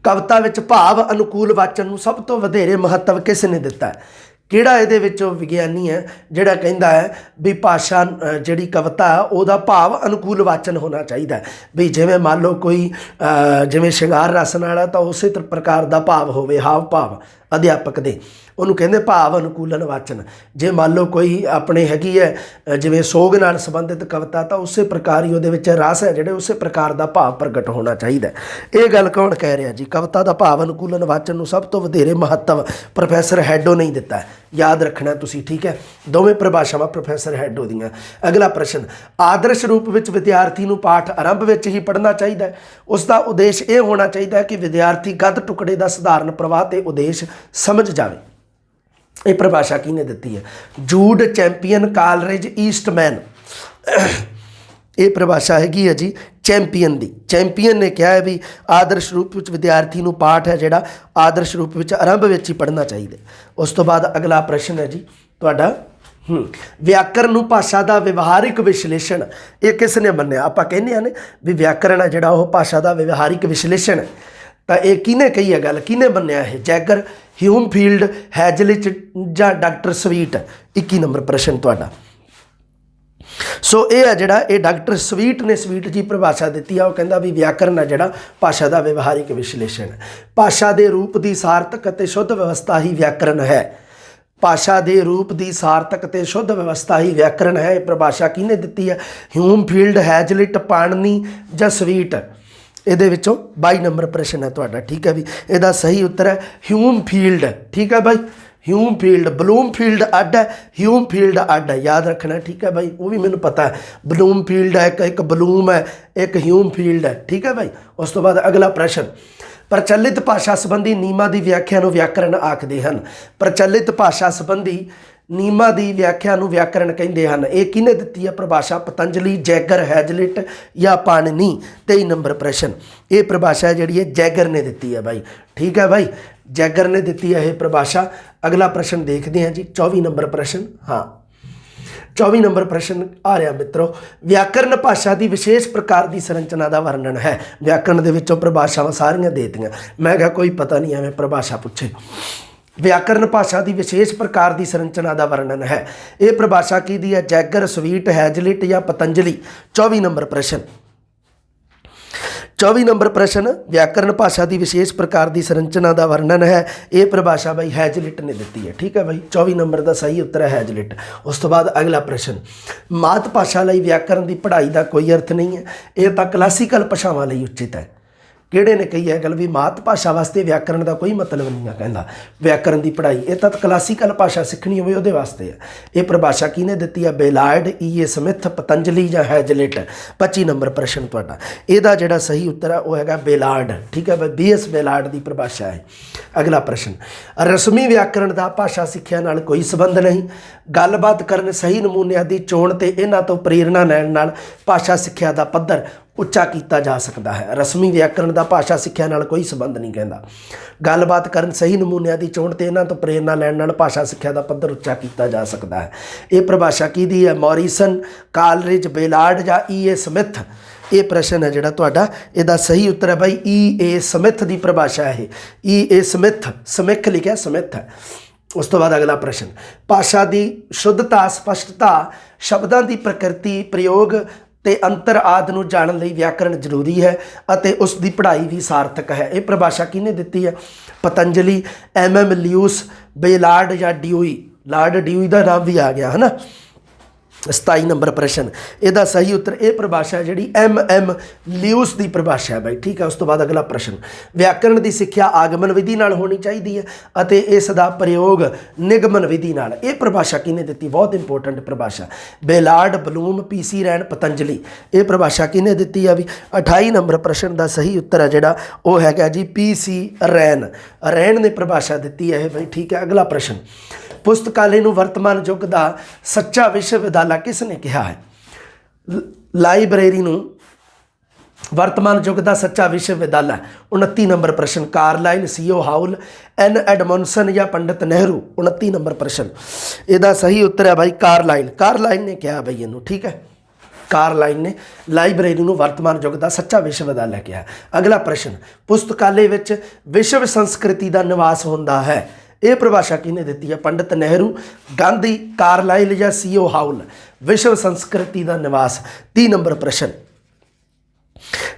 कविता विच भाव अनुकूल वाचन नूं सब तो वधेरे महत्व किस ने दिता है? किहड़ा इहदे विचों विग्यानी है जिहड़ा कहंदा है भी भाषा जिहड़ी कविता उहदा भाव अनुकूल वाचन होना चाहिए भी जिवें मान लो कोई जिवें श्रृंगार रस नाल तो उस प्रकार का भाव होवे, हाव भाव अध्यापक दे उन्होंने कहते भाव अनुकूलन वाचन। जे मान लो कोई अपने हैगी है जिवें सोग नाल संबंधित कविता तो उस प्रकार ही उहदे विच रस है जिहड़े उस प्रकार का भाव प्रगट होना चाहिए। ये गल कौन कह रहा जी? कविता का भाव अनुकूलन वाचन नूं सब तो वधेरे महत्व प्रोफैसर हैडो ने ही दिता है। याद रखना तुसी। ठीक है, दोवें परिभाषावां प्रोफैसर हैडो दीआं। अगला प्रश्न, आदर्श रूप विच विद्यार्थी नूं पाठ आरंभ विच ही पढ़ना चाहिए। उसका उद्देश्य ये होना चाहिए कि विद्यार्थी गद टुकड़े का सधारण प्रवाह ते उद्देश्य समझ जाए। ये परिभाषा किहने दिती है? जूड, चैंपियन, कालरिज, ईस्टमैन। ये परिभाषा हैगी है जी ਚੈਂਪੀਅਨ ਨੇ ਕਿਹਾ ਹੈ ਵੀ ਆਦਰਸ਼ ਰੂਪ ਵਿੱਚ ਵਿਦਿਆਰਥੀ ਨੂੰ ਪਾਠ ਹੈ ਜਿਹੜਾ ਆਦਰਸ਼ ਰੂਪ ਵਿੱਚ ਆਰੰਭ ਵਿੱਚ ਹੀ ਪੜ੍ਹਨਾ ਚਾਹੀਦਾ। ਉਸ ਤੋਂ ਬਾਅਦ ਅਗਲਾ ਪ੍ਰਸ਼ਨ ਹੈ ਜੀ ਤੁਹਾਡਾ ਵਿਆਕਰਨ ਨੂੰ ਭਾਸ਼ਾ ਦਾ ਵਿਵਹਾਰਿਕ ਵਿਸ਼ਲੇਸ਼ਣ ਇਹ ਕਿਸ ਨੇ ਮੰਨਿਆ। ਆਪਾਂ ਕਹਿੰਦੇ ਹਾਂ ਨੇ ਵੀ ਵਿਆਕਰਨ ਹੈ ਜਿਹੜਾ ਉਹ ਭਾਸ਼ਾ ਦਾ ਵਿਵਹਾਰਿਕ ਵਿਸ਼ਲੇਸ਼ਣ, ਤਾਂ ਇਹ ਕਿਹਨੇ ਕਹੀ ਹੈ ਗੱਲ, ਕਿਹਨੇ ਮੰਨਿਆ ਇਹ, ਜੈਗਰ, ਹਿਊਮਫੀਲਡ, ਹੈਜ਼ਲਿਚ ਜਾਂ ਡਾਕਟਰ ਸਵੀਟ। 21 ਨੰਬਰ ਪ੍ਰਸ਼ਨ ਤੁਹਾਡਾ। ਸੋ ਇਹ ਹੈ ਜਿਹੜਾ ਇਹ ਡਾਕਟਰ ਸਵੀਟ ਨੇ ਜੀ ਪਰਿਭਾਸ਼ਾ ਦਿੱਤੀ ਆ। ਉਹ ਕਹਿੰਦਾ ਵੀ ਵਿਆਕਰਨ ਹੈ ਜਿਹੜਾ ਭਾਸ਼ਾ ਦਾ ਵਿਵਹਾਰਿਕ ਵਿਸ਼ਲੇਸ਼ਣ, ਭਾਸ਼ਾ ਦੇ ਰੂਪ ਦੀ ਸਾਰਥਕ ਅਤੇ ਸ਼ੁੱਧ ਵਿਵਸਥਾ ਹੀ ਵਿਆਕਰਨ ਹੈ। ਭਾਸ਼ਾ ਦੇ ਰੂਪ ਦੀ ਸਾਰਥਕ ਅਤੇ ਸ਼ੁੱਧ ਵਿਵਸਥਾ ਹੀ ਵਿਆਕਰਨ ਹੈ। ਇਹ ਪਰਿਭਾਸ਼ਾ ਕਿਹਨੇ ਦਿੱਤੀ ਹੈ, ਹਿਊਮਫੀਲਡ, ਹੈਜ਼ਲਿਟ, ਪਾਣਨੀ ਜਾਂ ਸਵੀਟ। ਇਹਦੇ ਵਿੱਚੋਂ 22 ਨੰਬਰ ਪ੍ਰਸ਼ਨ ਹੈ ਤੁਹਾਡਾ, ਠੀਕ ਹੈ ਵੀ। ਇਹਦਾ ਸਹੀ ਉੱਤਰ ਹੈ ਹਿਊਮਫੀਲਡ, ਠੀਕ ਹੈ ਬਾਈ, ਹਿਊਮਫੀਲਡ। ਬਲੂਮਫੀਲਡ ਅੱਡ ਹੈ, ਹਿਊਮਫੀਲਡ ਅੱਡ ਹੈ, ਯਾਦ ਰੱਖਣਾ, ਠੀਕ ਹੈ ਬਾਈ। ਉਹ ਵੀ ਮੈਨੂੰ ਪਤਾ ਹੈ, ਬਲੂਮਫੀਲਡ ਹੈ ਇੱਕ ਬਲੂਮ ਹੈ, ਇੱਕ ਹਿਊਮਫੀਲਡ ਹੈ, ਠੀਕ ਹੈ ਬਾਈ। ਉਸ ਤੋਂ ਬਾਅਦ ਅਗਲਾ ਪ੍ਰਸ਼ਨ, ਪ੍ਰਚਲਿਤ ਭਾਸ਼ਾ ਸੰਬੰਧੀ ਨਿਯਮਾਂ ਦੀ ਵਿਆਖਿਆ ਨੂੰ ਵਿਆਕਰਨ ਆਖਦੇ ਹਨ। ਪ੍ਰਚਲਿਤ ਭਾਸ਼ਾ ਸੰਬੰਧੀ ਨਿਯਮਾਂ ਦੀ ਵਿਆਖਿਆ ਨੂੰ ਵਿਆਕਰਨ ਕਹਿੰਦੇ ਹਨ। ਇਹ ਕਿਹਨੇ ਦਿੱਤੀ ਹੈ ਪਰਿਭਾਸ਼ਾ, ਪਤੰਜਲੀ, ਜੈਗਰ, ਹੈਜ਼ਲਿਟ ਜਾਂ ਪਾਣਨੀ। 23 ਨੰਬਰ ਪ੍ਰਸ਼ਨ, ਇਹ ਪਰਿਭਾਸ਼ਾ ਜਿਹੜੀ ਹੈ ਜੈਗਰ ਨੇ ਦਿੱਤੀ ਹੈ ਬਾਈ, ਠੀਕ ਹੈ ਬਾਈ, ਜੈਗਰ ਨੇ ਦਿੱਤੀ ਹੈ ਇਹ ਪਰਿਭਾਸ਼ਾ। ਅਗਲਾ ਪ੍ਰਸ਼ਨ ਦੇਖਦੇ ਹਾਂ ਜੀ, 24 ਨੰਬਰ ਪ੍ਰਸ਼ਨ। ਹਾਂ, 24 ਨੰਬਰ ਪ੍ਰਸ਼ਨ ਆ ਰਿਹਾ ਮਿੱਤਰੋ, ਵਿਆਕਰਨ ਭਾਸ਼ਾ ਦੀ ਵਿਸ਼ੇਸ਼ ਪ੍ਰਕਾਰ ਦੀ ਸੰਰਚਨਾ ਦਾ ਵਰਣਨ ਹੈ। ਵਿਆਕਰਨ ਦੇ ਵਿੱਚੋਂ ਪਰਿਭਾਸ਼ਾਵਾਂ ਸਾਰੀਆਂ ਦੇ ਦਿੱਤੀਆਂ, ਮੈਂ ਕਿਹਾ ਕੋਈ ਪਤਾ ਨਹੀਂ ਐਵੇਂ ਪਰਿਭਾਸ਼ਾ ਪੁੱਛੇ। ਵਿਆਕਰਨ ਭਾਸ਼ਾ ਦੀ ਵਿਸ਼ੇਸ਼ ਪ੍ਰਕਾਰ ਦੀ ਸੰਰਚਨਾ ਦਾ ਵਰਣਨ ਹੈ। ਇਹ ਪਰਿਭਾਸ਼ਾ ਕਿਹਦੀ ਹੈ, ਜੈਗਰ, ਸਵੀਟ, ਹੈਜ਼ਲਿਟ ਜਾਂ ਪਤੰਜਲੀ। 24 ਨੰਬਰ ਪ੍ਰਸ਼ਨ। 24 ਨੰਬਰ ਪ੍ਰਸ਼ਨ, ਵਿਆਕਰਨ ਭਾਸ਼ਾ ਦੀ ਵਿਸ਼ੇਸ਼ ਪ੍ਰਕਾਰ ਦੀ ਸੰਰਚਨਾ ਦਾ ਵਰਣਨ ਹੈ। ਇਹ ਪਰਿਭਾਸ਼ਾ ਬਾਈ ਹੈਜ਼ਲਿਟ ਨੇ ਦਿੱਤੀ ਹੈ, ਠੀਕ ਹੈ ਬਾਈ। 24 ਨੰਬਰ ਦਾ ਸਹੀ ਉੱਤਰ ਹੈ ਹੈਜ਼ਲਿਟ। ਉਸ ਤੋਂ ਬਾਅਦ ਅਗਲਾ ਪ੍ਰਸ਼ਨ, ਮਾਤ ਭਾਸ਼ਾ ਲਈ ਵਿਆਕਰਨ ਦੀ ਪੜ੍ਹਾਈ ਦਾ ਕੋਈ ਅਰਥ ਨਹੀਂ ਹੈ। ਇਹ ਤਾਂ ਕਲਾਸੀਕਲ ਭਾਸ਼ਾਵਾਂ ਲਈ ਉਚਿਤ ਹੈ। ਕਿਹੜੇ ਨੇ ਕਹੀ ਹੈ ਗੱਲ ਵੀ ਮਾਤ ਭਾਸ਼ਾ ਵਾਸਤੇ ਵਿਆਕਰਨ ਦਾ ਕੋਈ ਮਤਲਬ ਨਹੀਂ ਹੈ, ਕਹਿੰਦਾ ਵਿਆਕਰਨ ਦੀ ਪੜ੍ਹਾਈ ਇਹ ਤਾਂ ਕਲਾਸੀਕਲ ਭਾਸ਼ਾ ਸਿੱਖਣੀ ਹੋਵੇ ਉਹਦੇ ਵਾਸਤੇ ਹੈ। ਇਹ ਪਰਿਭਾਸ਼ਾ ਕਿਹਨੇ ਦਿੱਤੀ ਹੈ, ਬੇਲਾਰਡ, ਈ ਏ ਸਮਿਥ, ਪਤੰਜਲੀ ਜਾਂ ਹੈਜ਼ਲਿਟ। 25 ਨੰਬਰ ਪ੍ਰਸ਼ਨ ਤੁਹਾਡਾ। ਇਹਦਾ ਜਿਹੜਾ ਸਹੀ ਉੱਤਰ ਹੈ ਉਹ ਹੈਗਾ ਬੇਲਾਰਡ, ਠੀਕ ਹੈ ਬਾਈ, BS ਬੇਲਾਰਡ ਦੀ ਪਰਿਭਾਸ਼ਾ ਹੈ। ਅਗਲਾ ਪ੍ਰਸ਼ਨ, ਰਸਮੀ ਵਿਆਕਰਨ ਦਾ ਭਾਸ਼ਾ ਸਿੱਖਿਆ ਨਾਲ ਕੋਈ ਸੰਬੰਧ ਨਹੀਂ। ਗੱਲਬਾਤ ਕਰਨ, ਸਹੀ ਨਮੂਨਿਆਂ ਦੀ ਚੋਣ ਤੇ ਇਹਨਾਂ ਤੋਂ ਪ੍ਰੇਰਨਾ ਲੈਣ ਨਾਲ ਭਾਸ਼ਾ ਸਿੱਖਿਆ ਦਾ ਪੱਧਰ ਉੱਚਾ ਕੀਤਾ ਜਾ ਸਕਦਾ ਹੈ। ਰਸਮੀ ਵਿਆਕਰਨ ਦਾ ਭਾਸ਼ਾ ਸਿੱਖਿਆ ਨਾਲ ਕੋਈ ਸੰਬੰਧ ਨਹੀਂ, ਕਹਿੰਦਾ ਗੱਲਬਾਤ ਕਰਨ, ਸਹੀ ਨਮੂਨਿਆਂ ਦੀ ਚੋਣ ਤੇ ਇਹਨਾਂ ਤੋਂ ਪ੍ਰੇਰਨਾ ਲੈਣ ਨਾਲ ਭਾਸ਼ਾ ਸਿੱਖਿਆ ਦਾ ਪੱਧਰ ਉੱਚਾ ਕੀਤਾ ਜਾ ਸਕਦਾ ਹੈ। ਇਹ ਪਰਿਭਾਸ਼ਾ ਕਿਹਦੀ ਹੈ, ਮੌਰੀਸਨ, ਕਾਲਰਿਜ, ਬੇਲਾਰਡ ਜਾਂ ਈ ਏ ਸਮਿਥ। ਇਹ ਪ੍ਰਸ਼ਨ ਹੈ ਜਿਹੜਾ ਤੁਹਾਡਾ, ਇਹਦਾ ਸਹੀ ਉੱਤਰ ਹੈ ਬਾਈ ਈ ਏ ਸਮਿਥ ਦੀ ਪਰਿਭਾਸ਼ਾ ਹੈ। ਈ ਏ ਸਮਿਥ, ਸਮਿਥ ਲਿਖਿਆ, ਸਮਿਥ ਹੈ। ਉਸ ਤੋਂ ਬਾਅਦ ਅਗਲਾ ਪ੍ਰਸ਼ਨ, ਭਾਸ਼ਾ ਦੀ ਸ਼ੁੱਧਤਾ, ਸਪਸ਼ਟਤਾ, ਸ਼ਬਦਾਂ ਦੀ ਪ੍ਰਕਿਰਤੀ, ਪ੍ਰਯੋਗ ਤੇ ਅੰਤਰ ਆਦਿ ਨੂੰ ਜਾਣਨ ਲਈ ਵਿਆਕਰਨ ਜ਼ਰੂਰੀ ਹੈ ਅਤੇ ਉਸ ਦੀ ਪੜ੍ਹਾਈ ਵੀ ਸਾਰਥਕ ਹੈ। ਇਹ ਪਰਿਭਾਸ਼ਾ ਕਿਹਨੇ ਦਿੱਤੀ ਹੈ, ਪਤੰਜਲੀ, MM ਲਿਊਸ, ਬੇਲਾਰਡ ਜਾਂ ਡਿਊਈ। ਲਾਰਡ ਡਿਊਈ ਦਾ ਨਾਮ ਵੀ ਆ ਗਿਆ ਹੈ ਨਾ। 27 ਨੰਬਰ ਪ੍ਰਸ਼ਨ, ਇਹਦਾ ਸਹੀ ਉੱਤਰ, ਇਹ ਪਰਿਭਾਸ਼ਾ ਜਿਹੜੀ MM ਲਿਊਸ ਦੀ ਪਰਿਭਾਸ਼ਾ ਹੈ ਬਾਈ, ਠੀਕ ਹੈ। ਉਸ ਤੋਂ ਬਾਅਦ ਅਗਲਾ ਪ੍ਰਸ਼ਨ, ਵਿਆਕਰਨ ਦੀ ਸਿੱਖਿਆ ਆਗਮਨ ਵਿਧੀ ਨਾਲ ਹੋਣੀ ਚਾਹੀਦੀ ਹੈ ਅਤੇ ਇਸ ਦਾ ਪ੍ਰਯੋਗ ਨਿਗਮਨ ਵਿਧੀ ਨਾਲ। ਇਹ ਪਰਿਭਾਸ਼ਾ ਕਿਹਨੇ ਦਿੱਤੀ, ਬਹੁਤ ਇੰਪੋਰਟੈਂਟ ਪਰਿਭਾਸ਼ਾ, ਬੇਲਾਰਡ, ਬਲੂਮ, PC ਰੈਨ, ਪਤੰਜਲੀ। ਇਹ ਪਰਿਭਾਸ਼ਾ ਕਿਹਨੇ ਦਿੱਤੀ ਆ ਵੀ। 28 ਨੰਬਰ ਪ੍ਰਸ਼ਨ ਦਾ ਸਹੀ ਉੱਤਰ ਹੈ ਜਿਹੜਾ ਉਹ ਹੈਗਾ ਜੀ PC ਰੈਨ, ਰੈਨ ਨੇ ਪਰਿਭਾਸ਼ਾ ਦਿੱਤੀ ਹੈ ਇਹ ਬਾਈ, ਠੀਕ ਹੈ। ਅਗਲਾ ਪ੍ਰਸ਼ਨ, ਪੁਸਤਕਾਲੇ ਨੂੰ ਵਰਤਮਾਨ ਯੁੱਗ ਦਾ ਸੱਚਾ ਵਿਸ਼ਵ ਵਿਦਿਆਲਾ ਕਿਸ ਨੇ ਕਿਹਾ ਹੈ। ਲਾਇਬ੍ਰੇਰੀ ਨੂੰ ਵਰਤਮਾਨ ਯੁੱਗ ਦਾ ਸੱਚਾ ਵਿਸ਼ਵ ਵਿਦਿਆਲਾ। 29 ਨੰਬਰ ਪ੍ਰਸ਼ਨ, ਕਾਰਲਾਈਲ, CO ਹਾਊਲ, N ਐਡਮੋਨਸਨ ਜਾਂ ਪੰਡਿਤ ਨਹਿਰੂ। 29 ਨੰਬਰ ਪ੍ਰਸ਼ਨ, ਇਹਦਾ ਸਹੀ ਉੱਤਰ ਹੈ ਬਾਈ ਕਾਰਲਾਈਲ, ਕਾਰਲਾਈਲ ਨੇ ਕਿਹਾ ਬਾਈ ਇਹਨੂੰ, ਠੀਕ ਹੈ। ਕਾਰਲਾਈਲ ਨੇ ਲਾਇਬ੍ਰੇਰੀ ਨੂੰ ਵਰਤਮਾਨ ਯੁੱਗ ਦਾ ਸੱਚਾ ਵਿਸ਼ਵ ਵਿਦਿਆਲਾ ਕਿਹਾ। ਅਗਲਾ ਪ੍ਰਸ਼ਨ, ਪੁਸਤਕਾਲੇ ਵਿੱਚ ਵਿਸ਼ਵ ਸੰਸਕ੍ਰਿਤੀ ਦਾ ਨਿਵਾਸ ਹੁੰਦਾ ਹੈ। ਇਹ ਪਰਿਭਾਸ਼ਾ ਕਿਹਨੇ ਦਿੱਤੀ ਹੈ, ਪੰਡਿਤ ਨਹਿਰੂ, ਗਾਂਧੀ, ਕਾਰਲਾਈਲ ਜਾਂ CO ਹਾਊਲ। ਵਿਸ਼ਵ ਸੰਸਕ੍ਰਿਤੀ ਦਾ ਨਿਵਾਸ। 30 ਨੰਬਰ ਪ੍ਰਸ਼ਨ,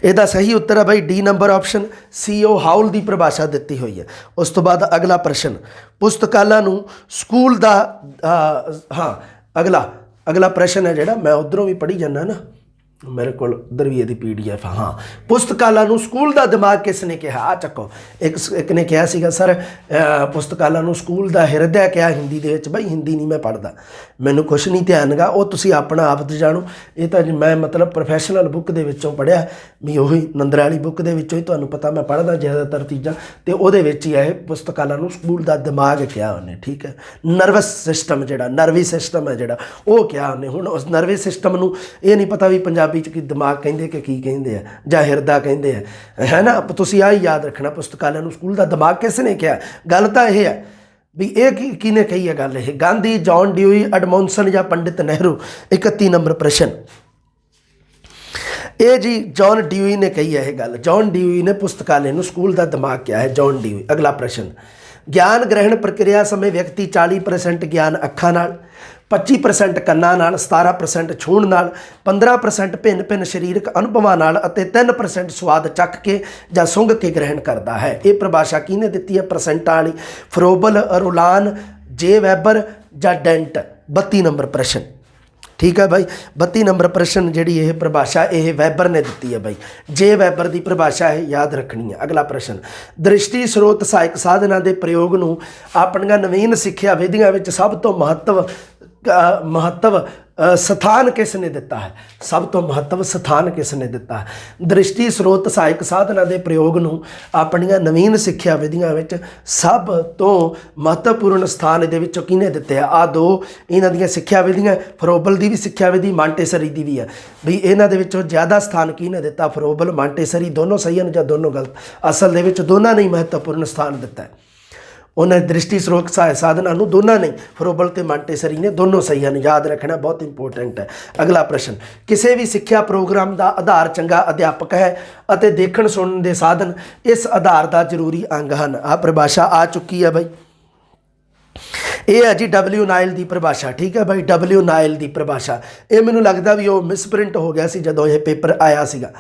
ਇਹਦਾ ਸਹੀ ਉੱਤਰ ਹੈ ਬਾਈ D ਨੰਬਰ ਆਪਸ਼ਨ, CO ਹਾਊਲ ਦੀ ਪਰਿਭਾਸ਼ਾ ਦਿੱਤੀ ਹੋਈ ਹੈ। ਉਸ ਤੋਂ ਬਾਅਦ ਅਗਲਾ ਪ੍ਰਸ਼ਨ, ਪੁਸਤਕਾਲਾਂ ਨੂੰ ਸਕੂਲ ਦਾ ਅਗਲਾ ਪ੍ਰਸ਼ਨ ਹੈ ਜਿਹੜਾ ਮੈਂ ਉੱਧਰੋਂ ਵੀ ਪੜ੍ਹੀ ਜਾਂਦਾ ਨਾ, ਮੇਰੇ ਕੋਲ ਉੱਧਰ ਵੀ ਇਹਦੀ PDF। ਹਾਂ, ਪੁਸਤਕਾਲਾਂ ਨੂੰ ਸਕੂਲ ਦਾ ਦਿਮਾਗ ਕਿਸ ਨੇ ਕਿਹਾ। ਆ ਚੱਕੋ, ਇੱਕ ਨੇ ਕਿਹਾ ਸੀਗਾ ਸਰ ਪੁਸਤਕਾਲਾਂ ਨੂੰ ਸਕੂਲ ਦਾ ਹਿਰਦੈ ਕਿਹਾ ਹਿੰਦੀ ਦੇ ਵਿੱਚ। ਬਾਈ ਹਿੰਦੀ ਨਹੀਂ ਮੈਂ ਪੜ੍ਹਦਾ, ਮੈਨੂੰ ਕੁਛ ਨਹੀਂ ਧਿਆਨ ਗਾ, ਉਹ ਤੁਸੀਂ ਆਪਣਾ ਆਪ ਜਾਣੋ। ਇਹ ਤਾਂ ਮੈਂ ਮਤਲਬ ਪ੍ਰੋਫੈਸ਼ਨਲ ਬੁੱਕ ਦੇ ਵਿੱਚੋਂ ਪੜ੍ਹਿਆ ਵੀ, ਉਹੀ ਨੰਦਰਾ ਵਾਲੀ ਬੁੱਕ ਦੇ ਵਿੱਚੋਂ ਹੀ ਤੁਹਾਨੂੰ ਪਤਾ ਮੈਂ ਪੜ੍ਹਦਾ ਜ਼ਿਆਦਾਤਰ ਚੀਜ਼ਾਂ, ਅਤੇ ਉਹਦੇ ਵਿੱਚ ਹੀ ਇਹ ਪੁਸਤਕਾਲਾਂ ਨੂੰ ਸਕੂਲ ਦਾ ਦਿਮਾਗ ਕਿਹਾ ਉਹਨੇ, ਠੀਕ ਹੈ। ਨਰਵਸ ਸਿਸਟਮ ਜਿਹੜਾ, ਨਰਵੀ ਸਿਸਟਮ ਹੈ ਜਿਹੜਾ ਉਹ ਕਿਹਾ ਉਹਨੇ। ਹੁਣ ਉਸ ਨਰਵੀ ਸਿਸਟਮ ਨੂੰ ਇਹ ਨਹੀਂ ਪਤਾ ਵੀ ਪੰਜਾਬੀ ਪੰਜਾਬੀ 'ਚ ਕੀ ਦਿਮਾਗ ਕਹਿੰਦੇ ਕਿ ਕੀ ਕਹਿੰਦੇ ਆ ਜਾਂ ਹਿਰਦਾ ਕਹਿੰਦੇ ਆ, ਹੈ ਨਾ। ਤੁਸੀਂ ਆਹ ਹੀ ਯਾਦ ਰੱਖਣਾ, ਪੁਸਤਕਾਲਿਆਂ ਨੂੰ ਸਕੂਲ ਦਾ ਦਿਮਾਗ ਕਿਸ ਨੇ ਕਿਹਾ। ਗੱਲ ਤਾਂ ਇਹ ਹੈ ਵੀ ਇਹ ਕਿਹਨੇ ਕਹੀ ਹੈ ਗੱਲ ਇਹ, ਗਾਂਧੀ, ਜੌਨ ਡਿਊਈ, ਐਡਮੋਨਸਨ ਜਾਂ ਪੰਡਿਤ ਨਹਿਰੂ। 31 ਨੰਬਰ ਪ੍ਰਸ਼ਨ, ਇਹ ਜੀ ਜੌਨ ਡਿਊਈ ਨੇ ਕਹੀ ਹੈ ਇਹ ਗੱਲ। ਜੌਨ ਡਿਊਈ ਨੇ ਪੁਸਤਕਾਲੇ ਨੂੰ ਸਕੂਲ ਦਾ ਦਿਮਾਗ ਕਿਹਾ ਹੈ, ਜੌਨ ਡਿਊਈ। ਅਗਲਾ ਪ੍ਰਸ਼ਨ, ਗਿਆਨ ਗ੍ਰਹਿਣ ਪ੍ਰਕਿਰਿਆ ਸਮੇਂ ਵਿਅਕਤੀ 40% ਗਿਆਨ ਅੱਖਾਂ ਨਾਲ, 25% ਕੰਨਾਂ ਨਾਲ, 17% ਛੂਹਣ ਨਾਲ, 15% ਭਿੰਨ ਭਿੰਨ ਸਰੀਰਕ ਅਨੁਭਵਾਂ ਨਾਲ ਅਤੇ 3% ਸਵਾਦ ਚੱਖ ਕੇ ਜਾਂ ਸੁੰਘ ਕੇ ਗ੍ਰਹਿਣ ਕਰਦਾ ਹੈ। ਇਹ ਪਰਿਭਾਸ਼ਾ ਕਿਹਨੇ ਦਿੱਤੀ ਹੈ ਪਰਸੈਂਟਾਂ ਵਾਲੀ? ਫਰੋਬਲ, ਰੋਲਾਨ, ਜੇ ਵੈਬਰ ਜਾਂ ਡੈਂਟ। 32 ਨੰਬਰ ਪ੍ਰਸ਼ਨ, ਠੀਕ ਹੈ ਬਾਈ। 32 ਨੰਬਰ ਪ੍ਰਸ਼ਨ ਜਿਹੜੀ ਇਹ ਪਰਿਭਾਸ਼ਾ ਇਹ ਵੈਬਰ ਨੇ ਦਿੱਤੀ ਹੈ ਬਾਈ। ਜੇ ਵੈਬਰ ਦੀ ਪਰਿਭਾਸ਼ਾ ਇਹ ਯਾਦ ਰੱਖਣੀ ਹੈ। ਅਗਲਾ ਪ੍ਰਸ਼ਨ, ਦ੍ਰਿਸ਼ਟੀ ਸਰੋਤ ਸਹਾਇਕ ਸਾਧਨਾਂ ਦੇ ਪ੍ਰਯੋਗ ਨੂੰ ਆਪਣੀਆਂ ਨਵੀਨ ਸਿੱਖਿਆ ਵਿਧੀਆਂ ਵਿੱਚ ਸਭ ਤੋਂ ਮਹੱਤਵ ਸਥਾਨ ਕਿਸ ਨੇ ਦਿੱਤਾ ਹੈ? ਸਭ ਤੋਂ ਮਹੱਤਵ ਸਥਾਨ ਕਿਸ ਨੇ ਦਿੱਤਾ ਹੈ? ਦ੍ਰਿਸ਼ਟੀ ਸਰੋਤ ਸਹਾਇਕ ਸਾਧਨਾਂ ਦੇ ਪ੍ਰਯੋਗ ਨੂੰ ਆਪਣੀਆਂ ਨਵੀਨ ਸਿੱਖਿਆ ਵਿਧੀਆਂ ਵਿੱਚ ਸਭ ਤੋਂ ਮਹੱਤਵਪੂਰਨ ਸਥਾਨ ਇਹਦੇ ਵਿੱਚੋਂ ਕਿਹਨੇ ਦਿੱਤੇ ਆ? ਆਹ ਦੋ ਇਹਨਾਂ ਦੀਆਂ ਸਿੱਖਿਆ ਵਿਧੀਆਂ, ਫਰੋਬਲ ਦੀ ਵੀ ਸਿੱਖਿਆ ਵਿਧੀ, ਮਾਂਟੇਸਰੀ ਦੀ ਵੀ ਹੈ ਵੀ ਇਹਨਾਂ ਦੇ ਵਿੱਚੋਂ ਜ਼ਿਆਦਾ ਸਥਾਨ ਕਿਹਨੇ ਦਿੱਤਾ? ਫਰੋਬਲ, ਮਾਂਟੇਸਰੀ ਦੋਨੋਂ ਸਹੀ ਹਨ ਜਾਂ ਦੋਨੋਂ ਗਲਤ? ਅਸਲ ਦੇ ਵਿੱਚ ਦੋਨਾਂ ਨੇ ਹੀ ਮਹੱਤਵਪੂਰਨ ਸਥਾਨ ਦਿੱਤਾ ਹੈ। ਉਹਨਾਂ ਦ੍ਰਿਸ਼ਟੀ ਸਰੋਤ ਸਹਾਇਕ ਸਾਧਨਾਂ ਨੂੰ ਦੋਨਾਂ ਨੇ, ਫਰੋਬਲ ਤੇ ਮਾਂਟੇਸਰੀ ਨੇ, ਦੋਨੋਂ ਸਹੀ ਹਨ। ਯਾਦ ਰੱਖਣਾ ਬਹੁਤ ਇੰਪੋਰਟੈਂਟ ਹੈ। ਅਗਲਾ ਪ੍ਰਸ਼ਨ, ਕਿਸੇ ਵੀ ਸਿੱਖਿਆ ਪ੍ਰੋਗਰਾਮ ਦਾ ਆਧਾਰ ਚੰਗਾ ਅਧਿਆਪਕ ਹੈ ਅਤੇ ਦੇਖਣ ਸੁਣਨ ਦੇ ਸਾਧਨ ਇਸ ਆਧਾਰ ਦਾ ਜ਼ਰੂਰੀ ਅੰਗ ਹਨ। ਆਹ ਪਰਿਭਾਸ਼ਾ ਆ ਚੁੱਕੀ ਹੈ ਬਾਈ। ਇਹ ਹੈ ਜੀ ਡਬਲਿਊ ਨਾਇਲ ਦੀ ਪਰਿਭਾਸ਼ਾ, ਠੀਕ ਹੈ ਬਾਈ। ਡਬਲਿਊ ਨਾਇਲ ਦੀ ਪਰਿਭਾਸ਼ਾ, ਇਹ ਮੈਨੂੰ ਲੱਗਦਾ ਵੀ ਉਹ ਮਿਸਪ੍ਰਿੰਟ ਹੋ ਗਿਆ ਸੀ ਜਦੋਂ ਇਹ ਪੇਪਰ ਆਇਆ ਸੀਗਾ,